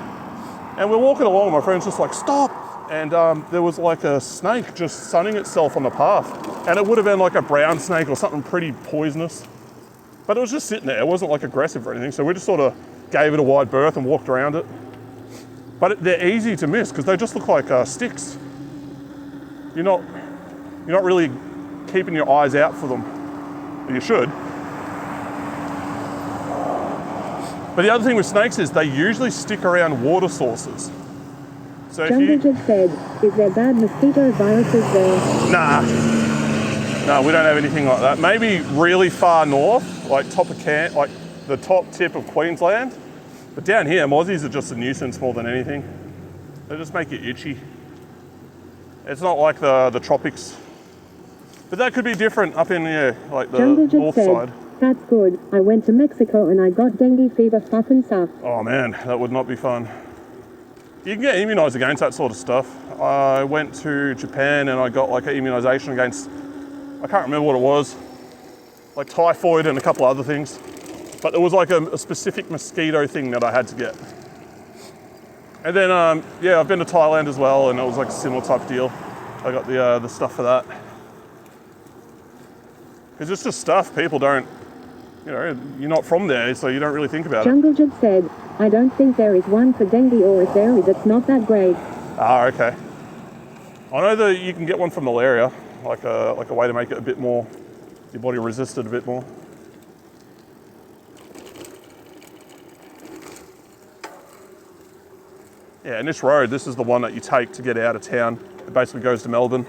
And we're walking along, my friend's just like, stop! And there was like a snake just sunning itself on the path. And it would have been like a brown snake or something pretty poisonous. But it was just sitting there, it wasn't like aggressive or anything. So we just sort of gave it a wide berth and walked around it. But they're easy to miss because they just look like sticks. You're not really keeping your eyes out for them. You should. But the other thing with snakes is they usually stick around water sources. So Jungle Jib said, is there bad mosquito viruses there? Nah. No, we don't have anything like that. Maybe really far north, like top of like the top tip of Queensland. But down here, mozzies are just a nuisance more than anything. They just make you itchy. It's not like the tropics. But that could be different up in, like the Jungle Jib north said, side. that's good. I went to Mexico and I got dengue fever fuck and stuff. Oh man, that would not be fun. You can get immunised against that sort of stuff. I went to Japan and I got like an immunisation against, I can't remember what it was, like typhoid and a couple other things. But there was like a specific mosquito thing that I had to get. And then, I've been to Thailand as well and it was like a similar type deal. I got the stuff for that. Because it's just stuff people don't, you're not from there, so you don't really think about it. Jungle Jib said, I don't think there is one for dengue, or if there is, it's not that great. Ah, okay. I know that you can get one for malaria, like a way to make it a bit more, your body resist it a bit more. Yeah, and this road, this is the one that you take to get out of town. It basically goes to Melbourne.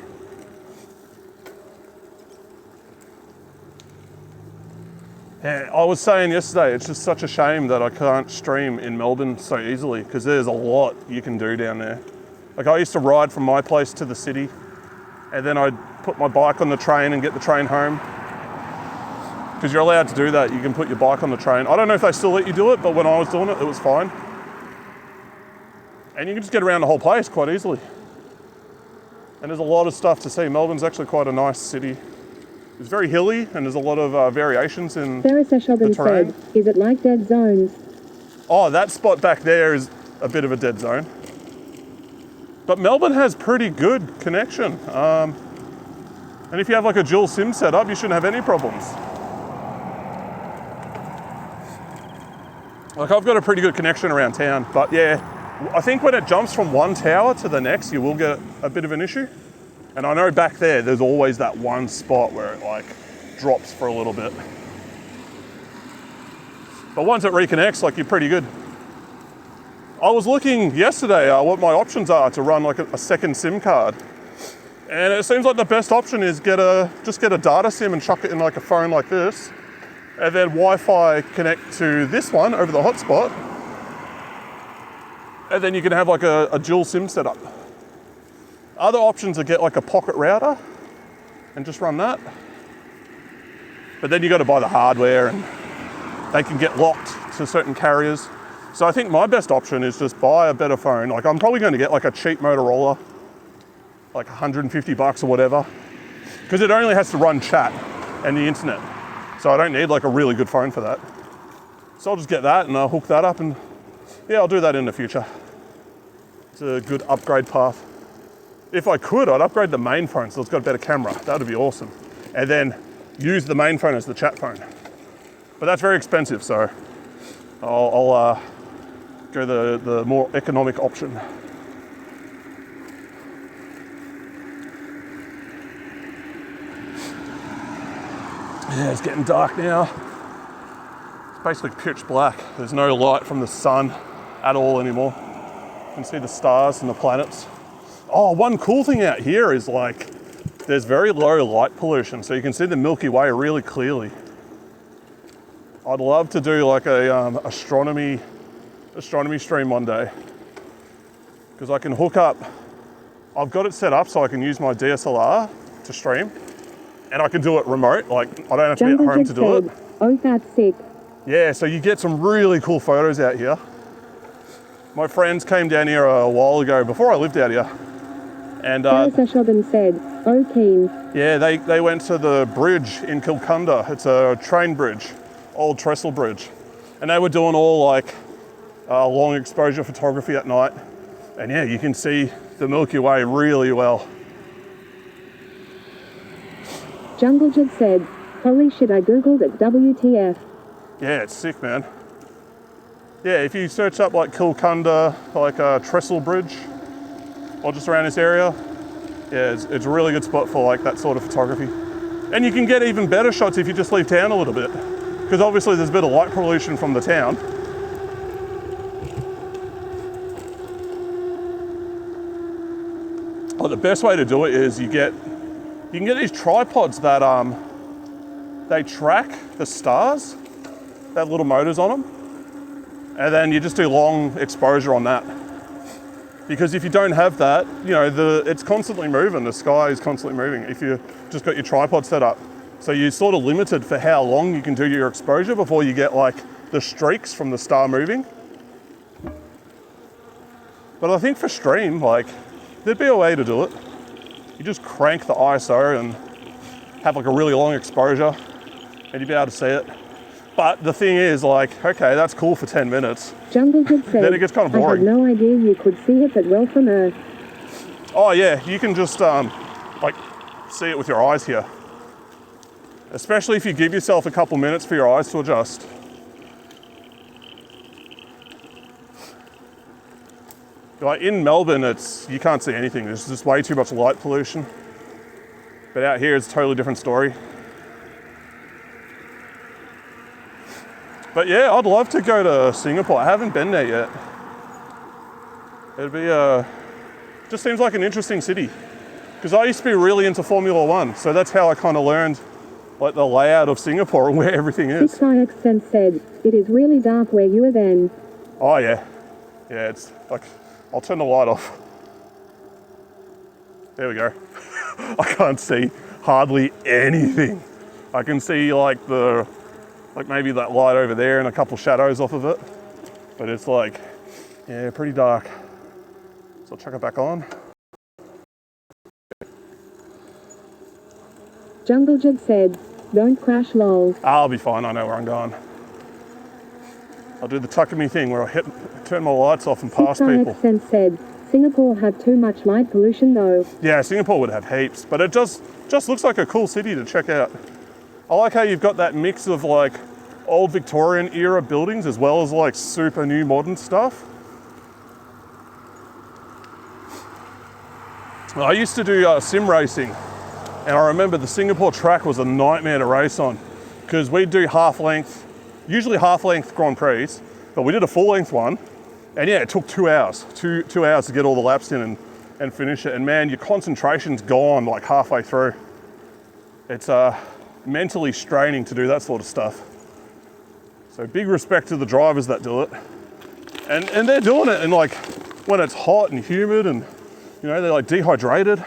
Yeah, I was saying yesterday, it's just such a shame that I can't stream in Melbourne so easily because there's a lot you can do down there. Like I used to ride from my place to the city and then I'd put my bike on the train and get the train home. Because you're allowed to do that, you can put your bike on the train. I don't know if they still let you do it, but when I was doing it, it was fine. And you can just get around the whole place quite easily. And there's a lot of stuff to see. Melbourne's actually quite a nice city. It's very hilly and there's a lot of variations in the terrain. Said, is it like dead zones? Oh, that spot back there is a bit of a dead zone. But Melbourne has pretty good connection. And if you have like a dual SIM setup, you shouldn't have any problems. Like I've got a pretty good connection around town, but yeah, I think when it jumps from one tower to the next, you will get a bit of an issue. And I know back there's always that one spot where it like drops for a little bit. But once it reconnects, like you're pretty good. I was looking yesterday what my options are to run like a second SIM card. And it seems like the best option is just get a data SIM and chuck it in like a phone like this. And then Wi-Fi connect to this one over the hotspot. And then you can have like a dual SIM setup. Other options are get like a pocket router and just run that. But then you got to buy the hardware and they can get locked to certain carriers. So I think my best option is just buy a better phone. Like I'm probably going to get like a cheap Motorola, like 150 bucks or whatever, because it only has to run chat and the internet. So I don't need like a really good phone for that. So I'll just get that and I'll hook that up and yeah, I'll do that in the future. It's a good upgrade path. If I could, I'd upgrade the main phone so it's got a better camera. That would be awesome. And then use the main phone as the chat phone. But that's very expensive, so I'll go the more economic option. Yeah, it's getting dark now. It's basically pitch black. There's no light from the sun at all anymore. You can see the stars and the planets. Oh, one cool thing out here is like, there's very low light pollution, so you can see the Milky Way really clearly. I'd love to do like a astronomy stream one day, because I can hook up, I've got it set up so I can use my DSLR to stream, and I can do it remote, like I don't have to be at home to do it. Oh, that's sick. Yeah, so you get some really cool photos out here. My friends came down here a while ago, before I lived out here, and said, oh keen. yeah, they went to the bridge in Kilcunda. It's a train bridge, old trestle bridge, and they were doing all like long exposure photography at night, and yeah, you can see the Milky Way really well. Junglejid said, holy shit, I googled it, WTF. Yeah, it's sick, man. Yeah, if you search up like Kilcunda, like Trestle Bridge, or just around this area, yeah, it's a really good spot for like that sort of photography. And you can get even better shots if you just leave town a little bit, because obviously there's a bit of light pollution from the town. Well, the best way to do it is you can get these tripods that they track the stars. They have little motors on them, and then you just do long exposure on that. Because if you don't have that, you know, it's constantly moving. The sky is constantly moving if you just got your tripod set up. So you're sort of limited for how long you can do your exposure before you get like the streaks from the star moving. But I think for stream, like, there'd be a way to do it. You just crank the ISO and have like a really long exposure, and you'd be able to see it. But the thing is, like, okay, that's cool for 10 minutes. Junglejid said, then it gets kind of boring. I had no idea you could see it that well from Earth. Oh yeah, you can just like see it with your eyes here. Especially if you give yourself a couple minutes for your eyes to adjust. Like in Melbourne, you can't see anything. There's just way too much light pollution. But out here, it's a totally different story. But yeah, I'd love to go to Singapore. I haven't been there yet. It'd be just seems like an interesting city. Because I used to be really into Formula One, so that's how I kind of learned like the layout of Singapore and where everything is. 6IX said, it is really dark where you are then. Oh yeah. Yeah, it's like, I'll turn the light off. There we go. I can't see hardly anything. I can see like maybe that light over there and a couple shadows off of it. But it's like, yeah, pretty dark. So I'll chuck it back on. Junglejid said, don't crash lol. I'll be fine, I know where I'm going. I'll do the tuck-me thing where I turn my lights off and pass people. 6IX said, Singapore have too much light pollution though. Yeah, Singapore would have heaps, but it just looks like a cool city to check out. I like how you've got that mix of like old Victorian era buildings as well as like super new modern stuff. I used to do sim racing, and I remember the Singapore track was a nightmare to race on because we'd do usually half-length Grand Prix, but we did a full-length one, and yeah, it took 2 hours, two hours to get all the laps in and finish it. And man, your concentration's gone like halfway through. It's mentally straining to do that sort of stuff. So big respect to the drivers that do it. And they're doing it in like, when it's hot and humid and, you know, they're like dehydrated.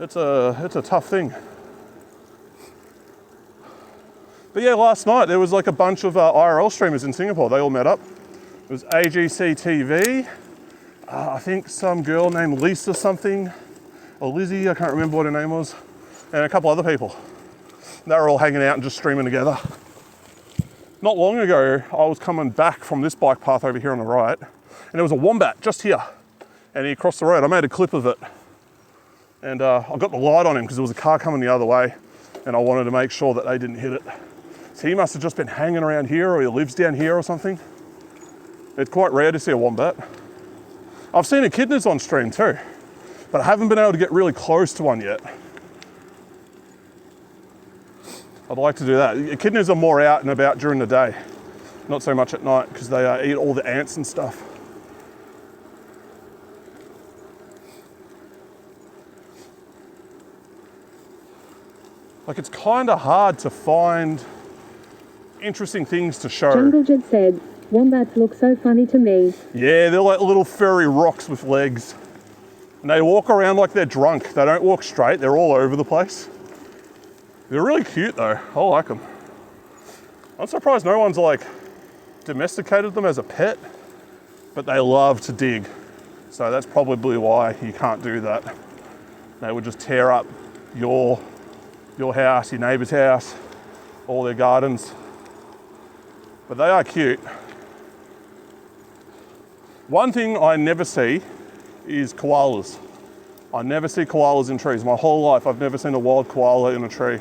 It's a tough thing. But yeah, last night there was like a bunch of IRL streamers in Singapore. They all met up. It was AGC TV. I think some girl named Lisa something, or Lizzie, I can't remember what her name was, and a couple other people. They were all hanging out and just streaming together. Not long ago, I was coming back from this bike path over here on the right, and there was a wombat just here, and he crossed the road. I made a clip of it, and I got the light on him because there was a car coming the other way, and I wanted to make sure that they didn't hit it. So he must have just been hanging around here, or he lives down here or something. It's quite rare to see a wombat. I've seen echidnas on stream too, but I haven't been able to get really close to one yet. I'd like to do that. Echidnas are more out and about during the day, not so much at night, because they eat all the ants and stuff. Like, it's kind of hard to find interesting things to show. Jungle Jed said, wombats look so funny to me. Yeah, they're like little furry rocks with legs. And they walk around like they're drunk. They don't walk straight, they're all over the place. They're really cute though, I like them. I'm surprised no one's like domesticated them as a pet, but they love to dig. So that's probably why you can't do that. They would just tear up your house, your neighbour's house, all their gardens. But they are cute. One thing I never see is koalas. I never see koalas in trees. My whole life I've never seen a wild koala in a tree.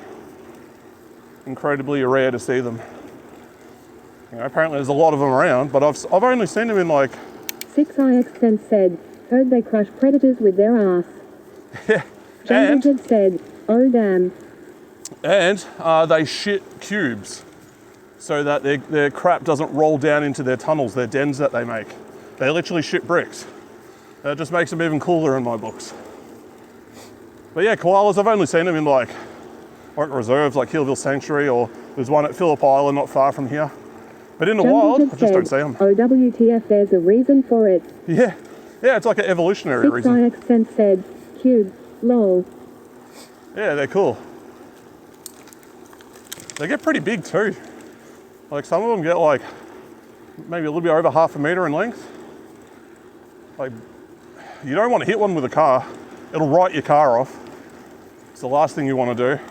Incredibly rare to see them. You know, apparently there's a lot of them around, but I've only seen them in like... 6ix said, heard they crush predators with their ass. Yeah. Jungle Jed said, oh damn. And they shit cubes so that their crap doesn't roll down into their tunnels, their dens that they make. They literally shit bricks. That just makes them even cooler in my books. But yeah, koalas, I've only seen them in like reserves like Hillville Sanctuary, or there's one at Phillip Island not far from here. But in the wild, I just don't see them. Oh WTF, there's a reason for it. Yeah, it's like an evolutionary reason. 6ix said, cube, lol. Yeah, they're cool. They get pretty big too. Like some of them get like maybe a little bit over 1/2 meter in length. Like, you don't want to hit one with a car. It'll write your car off. It's the last thing you want to do.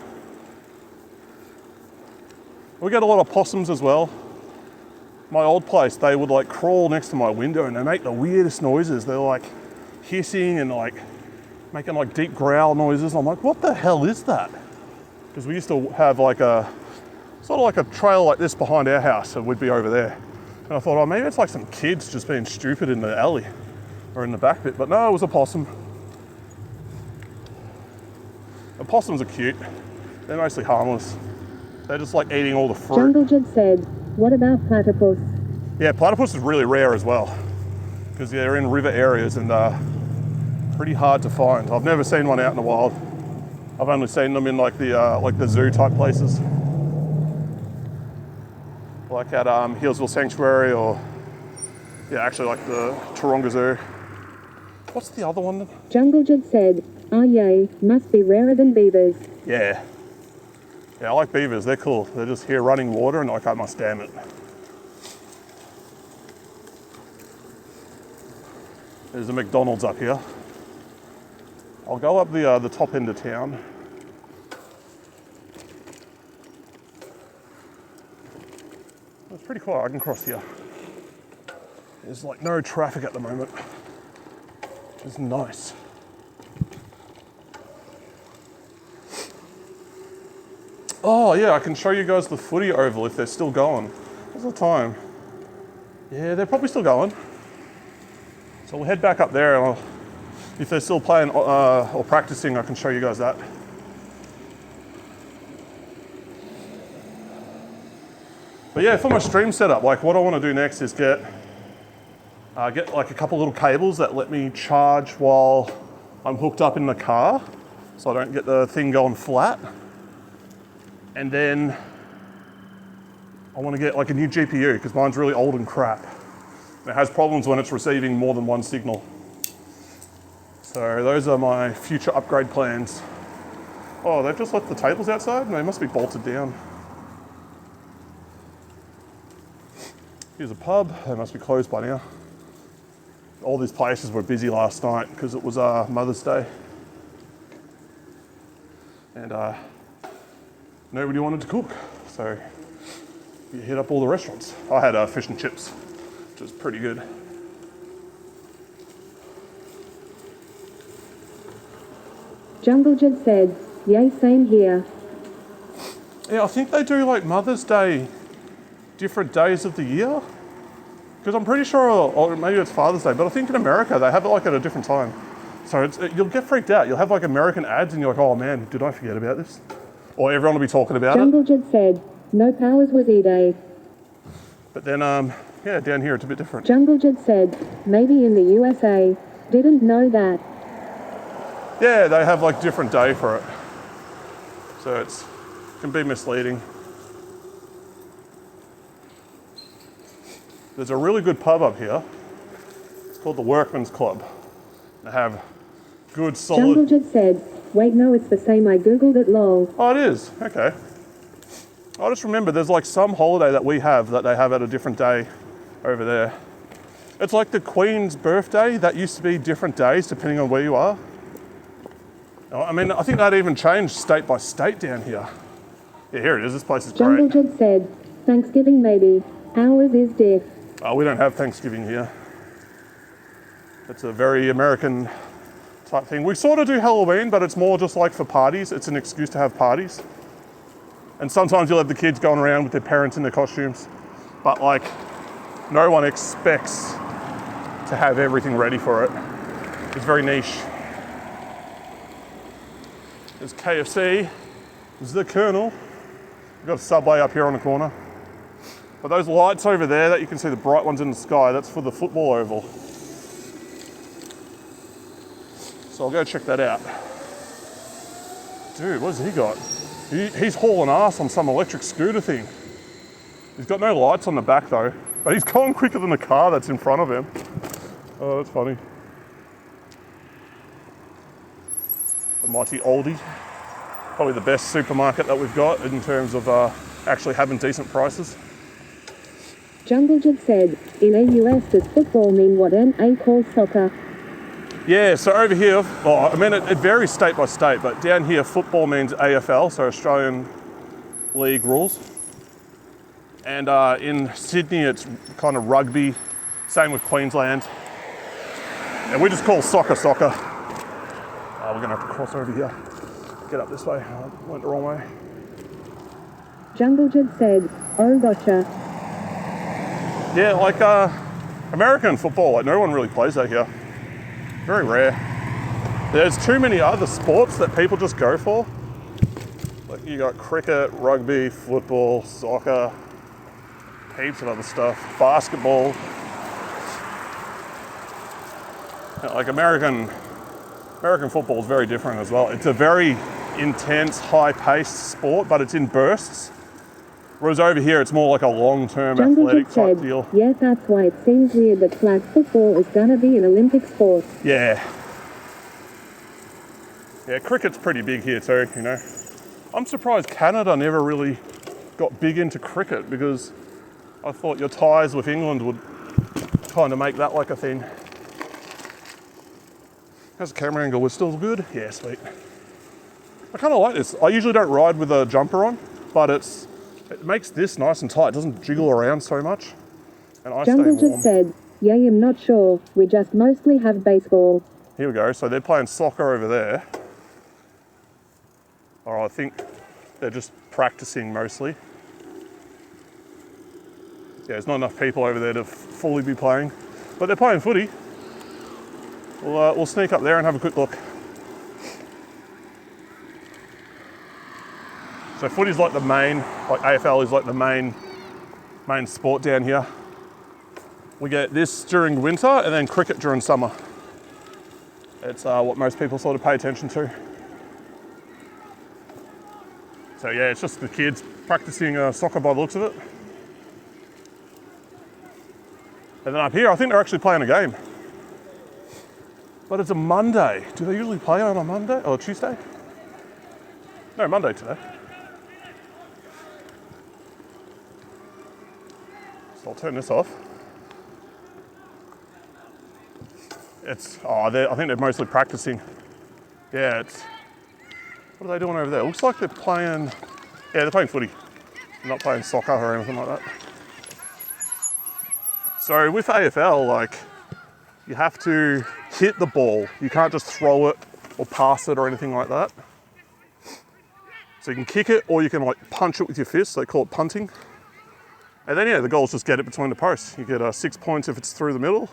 We get a lot of possums as well. My old place, they would like crawl next to my window and they make the weirdest noises. They're like hissing and like making like deep growl noises. I'm like, what the hell is that? Because we used to have like a, sort of like a trail like this behind our house, and we'd be over there. And I thought, oh, maybe it's like some kids just being stupid in the alley or in the back bit, but no, it was a possum. And possums are cute. They're mostly harmless. They're just like eating all the fruit. Jungle Jed said, what about platypus? Yeah, platypus is really rare as well, because they're in river areas and pretty hard to find. I've never seen one out in the wild. I've only seen them in like the zoo type places. Like at Hillsville Sanctuary, or yeah, actually like the Taronga Zoo. What's the other one? Jungle Jed said, oh yay, must be rarer than beavers. Yeah, I like beavers, they're cool. They're just here running water and like, I must damn it. There's a McDonald's up here. I'll go up the top end of town. It's pretty quiet, I can cross here. There's like no traffic at the moment, which is nice. Oh yeah, I can show you guys the footy oval if they're still going. What's the time? Yeah, they're probably still going. So we'll head back up there, and if they're still playing or practicing, I can show you guys that. But yeah, for my stream setup, like what I want to do next is get like a couple little cables that let me charge while I'm hooked up in the car, so I don't get the thing going flat. And then I want to get like a new GPU, because mine's really old and crap. It has problems when it's receiving more than one signal. So those are my future upgrade plans. Oh, they've just left the tables outside? They must be bolted down. Here's a pub, they must be closed by now. All these places were busy last night because it was Mother's Day. And nobody wanted to cook, so you hit up all the restaurants. I had fish and chips, which was pretty good. Jungle Jed said, yay, same here. Yeah, I think they do like Mother's Day, different days of the year. Because I'm pretty sure, or maybe it's Father's Day, but I think in America they have it like at a different time. So you'll get freaked out. You'll have like American ads and you're like, oh man, did I forget about this? Or everyone will be talking about Jungle it. Jet said, no powers was E-Day. But then, yeah, down here it's a bit different. Jungle Jet said, maybe in the USA. Didn't know that. Yeah, they have like different day for it. So it can be misleading. There's a really good pub up here. It's called the Workman's Club. They have good solid... Jungle Jet said, wait no, it's the same, I googled it lol. Oh, it is? Okay. I just remember there's like some holiday that we have that they have at a different day over there. It's like the Queen's birthday, that used to be different days depending on where you are. I mean, I think that even changed state by state down here. Yeah, here it is, this place is Jungle great. Jet said, Thanksgiving maybe, ours is diff. Oh, we don't have Thanksgiving here. It's a very American type thing. We sort of do Halloween, but it's more just like for parties. It's an excuse to have parties. And sometimes you'll have the kids going around with their parents in their costumes. But like, no one expects to have everything ready for it. It's very niche. There's KFC. There's the Colonel. We've got a Subway up here on the corner. But those lights over there that you can see, the bright ones in the sky, that's for the football oval. So I'll go check that out. Dude, what's he got? He's hauling ass on some electric scooter thing. He's got no lights on the back though, but he's going quicker than the car that's in front of him. Oh, that's funny. The mighty Aldi. Probably the best supermarket that we've got in terms of actually having decent prices. Jungle Jet said, in AUS does football mean what NA calls soccer? Yeah, so over here, well, I mean, it varies state by state, but down here, football means AFL, so Australian League rules. And in Sydney, it's kind of rugby, same with Queensland. And we just call soccer soccer. We're gonna have to cross over here. Get up this way, I went the wrong way. Jungle Jet said, oh gotcha. Yeah, like American football, like no one really plays that here. Very rare. There's too many other sports that people just go for. Like you got cricket, rugby, football, soccer, heaps of other stuff, basketball. Like American football is very different as well. It's a very intense, high-paced sport, but it's in bursts. Whereas over here, it's more like a long-term athletic type deal. Yeah, that's why it seems weird that flag football is gonna be an Olympic sport. Yeah. Yeah, cricket's pretty big here too, you know. I'm surprised Canada never really got big into cricket because I thought your ties with England would kind of make that like a thing. How's the camera angle? We're still good? Yeah, sweet. I kind of like this. I usually don't ride with a jumper on, but it makes this nice and tight. It doesn't jiggle around so much. And I Jungle stay warm. just said, yeah, I'm not sure. We just mostly have baseball. Here we go. So they're playing soccer over there. Or I think they're just practicing mostly. Yeah, there's not enough people over there to fully be playing. But they're playing footy. We'll sneak up there and have a quick look. So footy's like the main, like AFL is like the main sport down here. We get this during winter and then cricket during summer. It's what most people sort of pay attention to. So yeah, it's just the kids practicing soccer by the looks of it. And then up here, I think they're actually playing a game. But it's a Monday. Do they usually play on a Monday or Tuesday? No, Monday today. So I'll turn this off. I think they're mostly practicing. Yeah, what are they doing over there? It looks like they're playing, they're playing footy. They're not playing soccer or anything like that. So with AFL, like, you have to hit the ball. You can't just throw it or pass it or anything like that. So you can kick it or you can like punch it with your fist. They call it punting. And then yeah, the goal is just get it between the posts. You get 6 points if it's through the middle,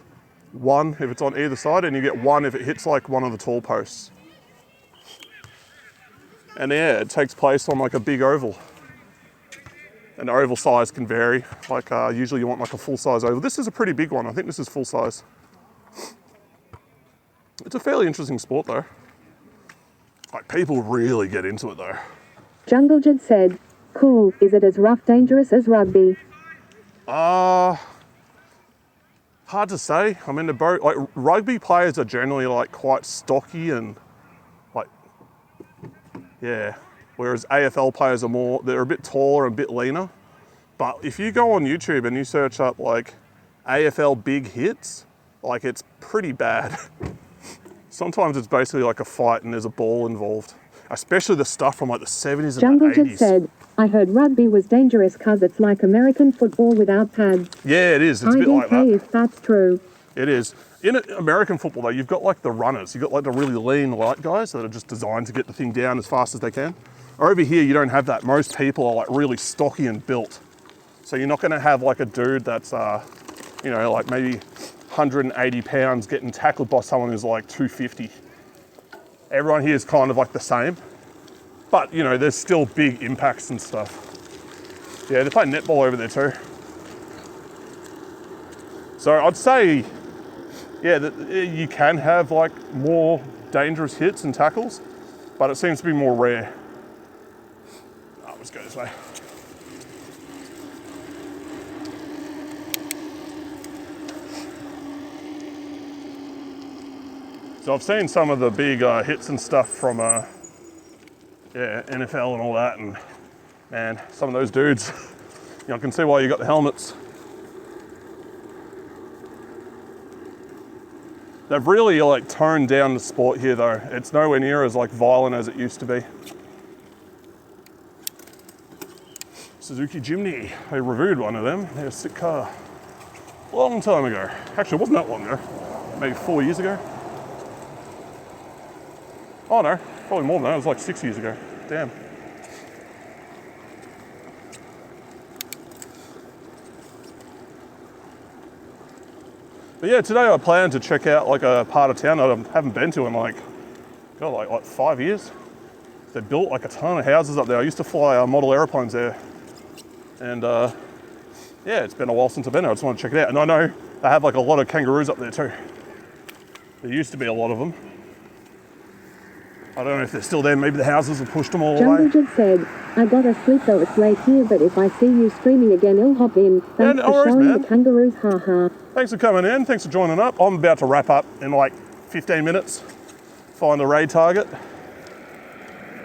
1 if it's on either side, and you get 1 if it hits like one of the tall posts. And yeah, it takes place on like a big oval. And the oval size can vary. Like usually you want like a full size oval. This is a pretty big one. I think this is full size. It's a fairly interesting sport though. Like people really get into it though. Jungle Jed said, cool, is it as rough dangerous as rugby? Hard to say. I mean, like rugby players are generally like quite stocky and like, yeah. Whereas AFL players are they're a bit taller and a bit leaner. But if you go on YouTube and you search up like AFL big hits, like it's pretty bad. Sometimes it's basically like a fight and there's a ball involved. Especially the stuff from like the 70s and Jungle the 80s. Jed said, I heard rugby was dangerous cause it's like American football without pads. Yeah, it is. It's a bit like that. if that's true. It is. In American football though, you've got like the runners. You've got like the really lean light guys that are just designed to get the thing down as fast as they can. Over here, you don't have that. Most people are like really stocky and built. So you're not gonna have like a dude that's, you know, like maybe 180 pounds getting tackled by someone who's like 250. Everyone here is kind of like the same. But, you know, there's still big impacts and stuff. Yeah, they play netball over there too. So I'd say, yeah, that you can have like more dangerous hits and tackles, but it seems to be more rare. Oh, let's go this way. So I've seen some of the big hits and stuff from yeah, NFL and all that, and man, some of those dudes, you know, I can see why you got the helmets. They've really like toned down the sport here though. It's nowhere near as like violent as it used to be. Suzuki Jimny, I reviewed one of them. They're a sick car. A long time ago. Actually, it wasn't that long ago. Maybe 4 years ago. Oh no, probably more than that. It was like 6 years ago. Damn. But yeah, today I plan to check out like a part of town that I haven't been to in like 5 years. They built like a ton of houses up there. I used to fly model airplanes there. And yeah, it's been a while since I've been there. I just want to check it out. And I know they have like a lot of kangaroos up there too. There used to be a lot of them. I don't know if they're still there. Maybe the houses have pushed them all away. Jungle Jed said, I gotta sleep though, it's late here, but if I see you streaming again, I'll hop in. Thanks no for worries, showing man. the kangaroos, haha. Thanks for coming in. Thanks for joining up. I'm about to wrap up in like 15 minutes. Find the raid target.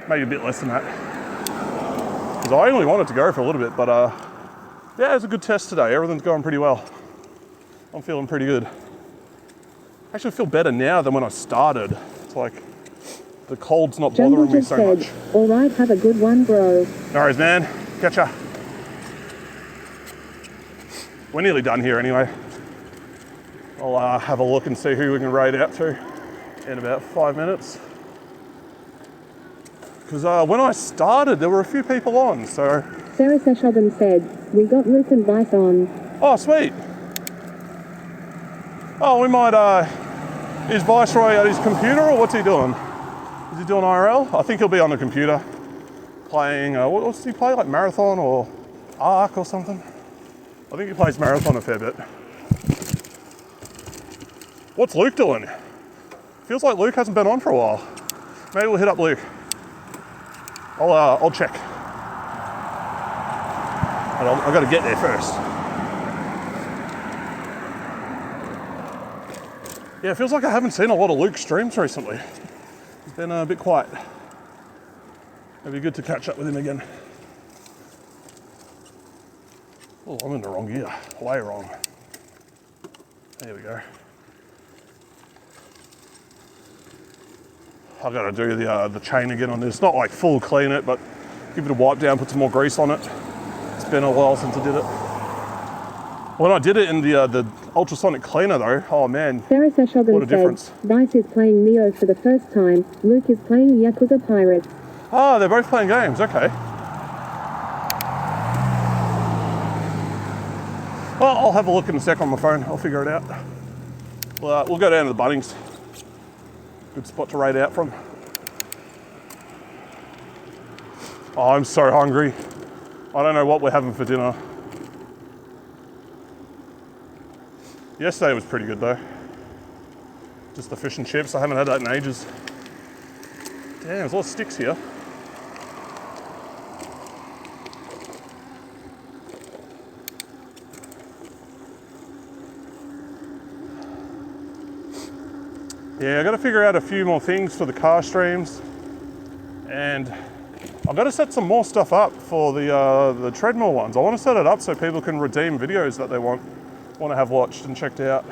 Maybe a bit less than that. Because I only wanted to go for a little bit, but yeah, it was a good test today. Everything's going pretty well. I'm feeling pretty good. Actually, I feel better now than when I started. It's like the cold's not bothering me so much. All right, have a good one, bro. No worries, man. Catch ya. We're nearly done here anyway. I'll have a look and see who we can raid out to in about 5 minutes. Because when I started, there were a few people on, so... Sarah Seshogan said, we got Luke and Vice on. Oh, sweet. Oh, we might... is Viceroy at his computer, or what's he doing? Is he doing IRL? I think he'll be on the computer. Playing... what does he play? Like Marathon or Ark or something? I think he plays Marathon a fair bit. What's Luke doing? Feels like Luke hasn't been on for a while. Maybe we'll hit up Luke. I'll check. But I've got to get there first. Yeah, it feels like I haven't seen a lot of Luke streams recently. He's been a bit quiet. It'd be good to catch up with him again. Oh, I'm in the wrong gear. Way wrong. There we go. I've got to do the chain again on this. Not like full clean it, but give it a wipe down, put some more grease on it. It's been a while since I did it. When I did it in the ultrasonic cleaner though, oh man, Sarah Seshogan what a difference. Vice is playing Neo for the first time. Luke is playing Yakuza Pirate. Oh, they're both playing games, okay. Well, I'll have a look in a sec on my phone. I'll figure it out. We'll go down to the Bunnings. Good spot to raid out from. Oh, I'm so hungry. I don't know what we're having for dinner. Yesterday was pretty good though. Just the fish and chips. I haven't had that in ages. Damn, there's a lot of sticks here. Yeah, I got to figure out a few more things for the car streams, and I've got to set some more stuff up for the treadmill ones. I want to set it up so people can redeem videos that they want to have watched and checked out.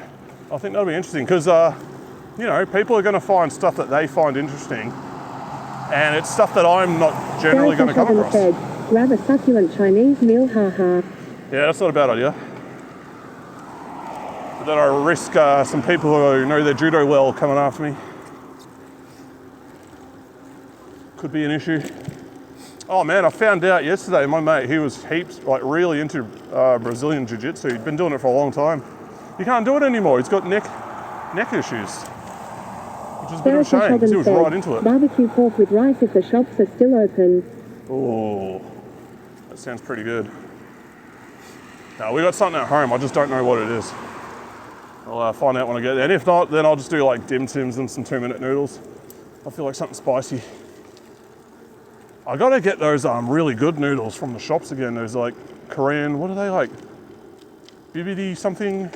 I think that'll be interesting because you know, people are going to find stuff that they find interesting, and it's stuff that I'm not generally going to come across. Said, grab a succulent Chinese meal, haha. Yeah, that's not a bad idea. But then I risk some people who know their judo well coming after me. Could be an issue. Oh man, I found out yesterday, my mate, he was like really into Brazilian Jiu-Jitsu. He'd been doing it for a long time. He can't do it anymore. He's got neck issues. Which is a bit of a shame, because he was right into it. Barbecue pork with rice if the shops are still open. Oh, that sounds pretty good. Now, we got something at home, I just don't know what it is. I'll find out when I get there. And if not, then I'll just do like dim sims and some 2-minute noodles. I feel like something spicy. I gotta get those really good noodles from the shops again. Those like Korean, what are they like? BBD something.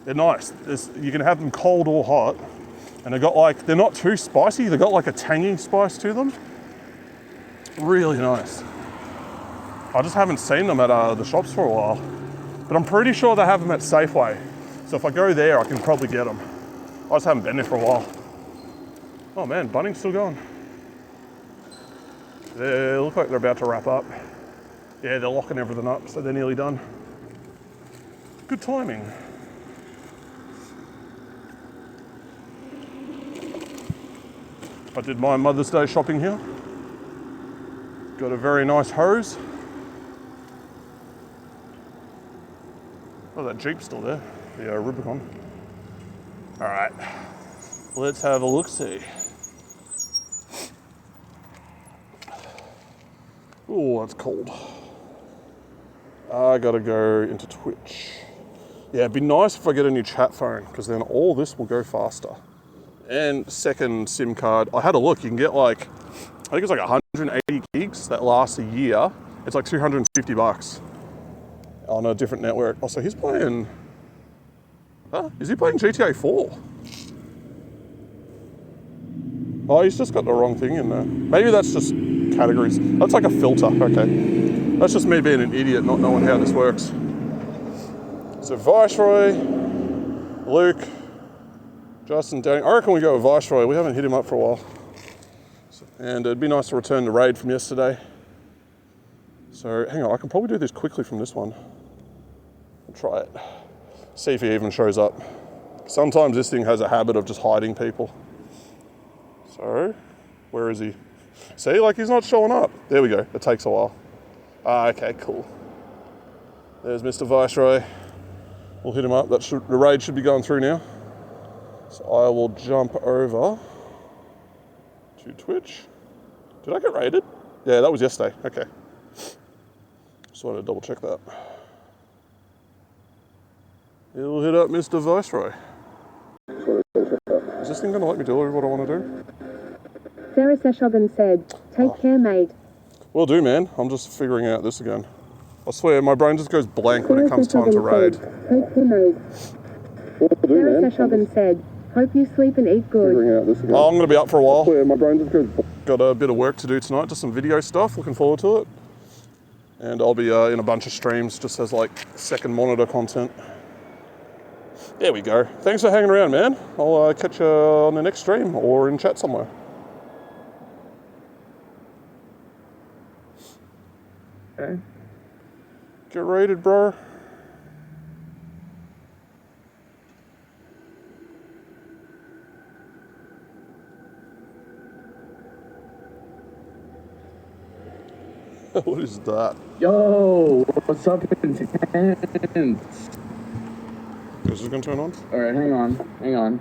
They're nice. You can have them cold or hot. And they're not too spicy. They've got like a tangy spice to them. Really nice. I just haven't seen them at the shops for a while. But I'm pretty sure they have them at Safeway. So if I go there, I can probably get them. I just haven't been there for a while. Oh man, Bunnings still going. They look like they're about to wrap up. Yeah, they're locking everything up, so they're nearly done. Good timing. I did my Mother's Day shopping here. Got a very nice hose. Oh, that Jeep's still there, the Rubicon. All right, let's have a look-see. Oh, that's cold. I gotta go into Twitch. Yeah, it'd be nice if I get a new chat phone, because then all this will go faster. And second SIM card, I had a look, you can get like, I think it's like 180 gigs that lasts a year. It's like $250 on a different network. Oh, so he's playing, is he playing GTA 4? Oh, he's just got the wrong thing in there. Maybe that's just categories. That's like a filter, okay. That's just me being an idiot, not knowing how this works. So Viceroy, Luke, Justin, Danny. I reckon we go with Viceroy. We haven't hit him up for a while. And it'd be nice to return the raid from yesterday. So hang on, I can probably do this quickly from this one. I'll try it. See if he even shows up. Sometimes this thing has a habit of just hiding people. So, where is he? See, like he's not showing up. There we go, it takes a while. Okay, cool. There's Mr. Viceroy. We'll hit him up. The raid should be going through now. So I will jump over to Twitch. Did I get raided? Yeah, that was yesterday. Okay. Just wanted to double check that. It'll hit up Mr. Viceroy. Is this thing going to let me do what I want to do? Sarah Seshogan said, take care, mate. Will do, man. I'm just figuring out this again. I swear, my brain just goes blank when it comes time to raid. Take care, mate. Sarah Seshogan said, hope you sleep and eat good. Oh, I'm going to be up for a while. Yeah, my brain just goes. Got a bit of work to do tonight, just some video stuff. Looking forward to it. And I'll be in a bunch of streams just as like second monitor content. There we go. Thanks for hanging around, man. I'll catch you on the next stream or in chat somewhere. Okay. Get raided, bro. What is that? Yo, what's up, intense? This is gonna turn on? Alright, hang on.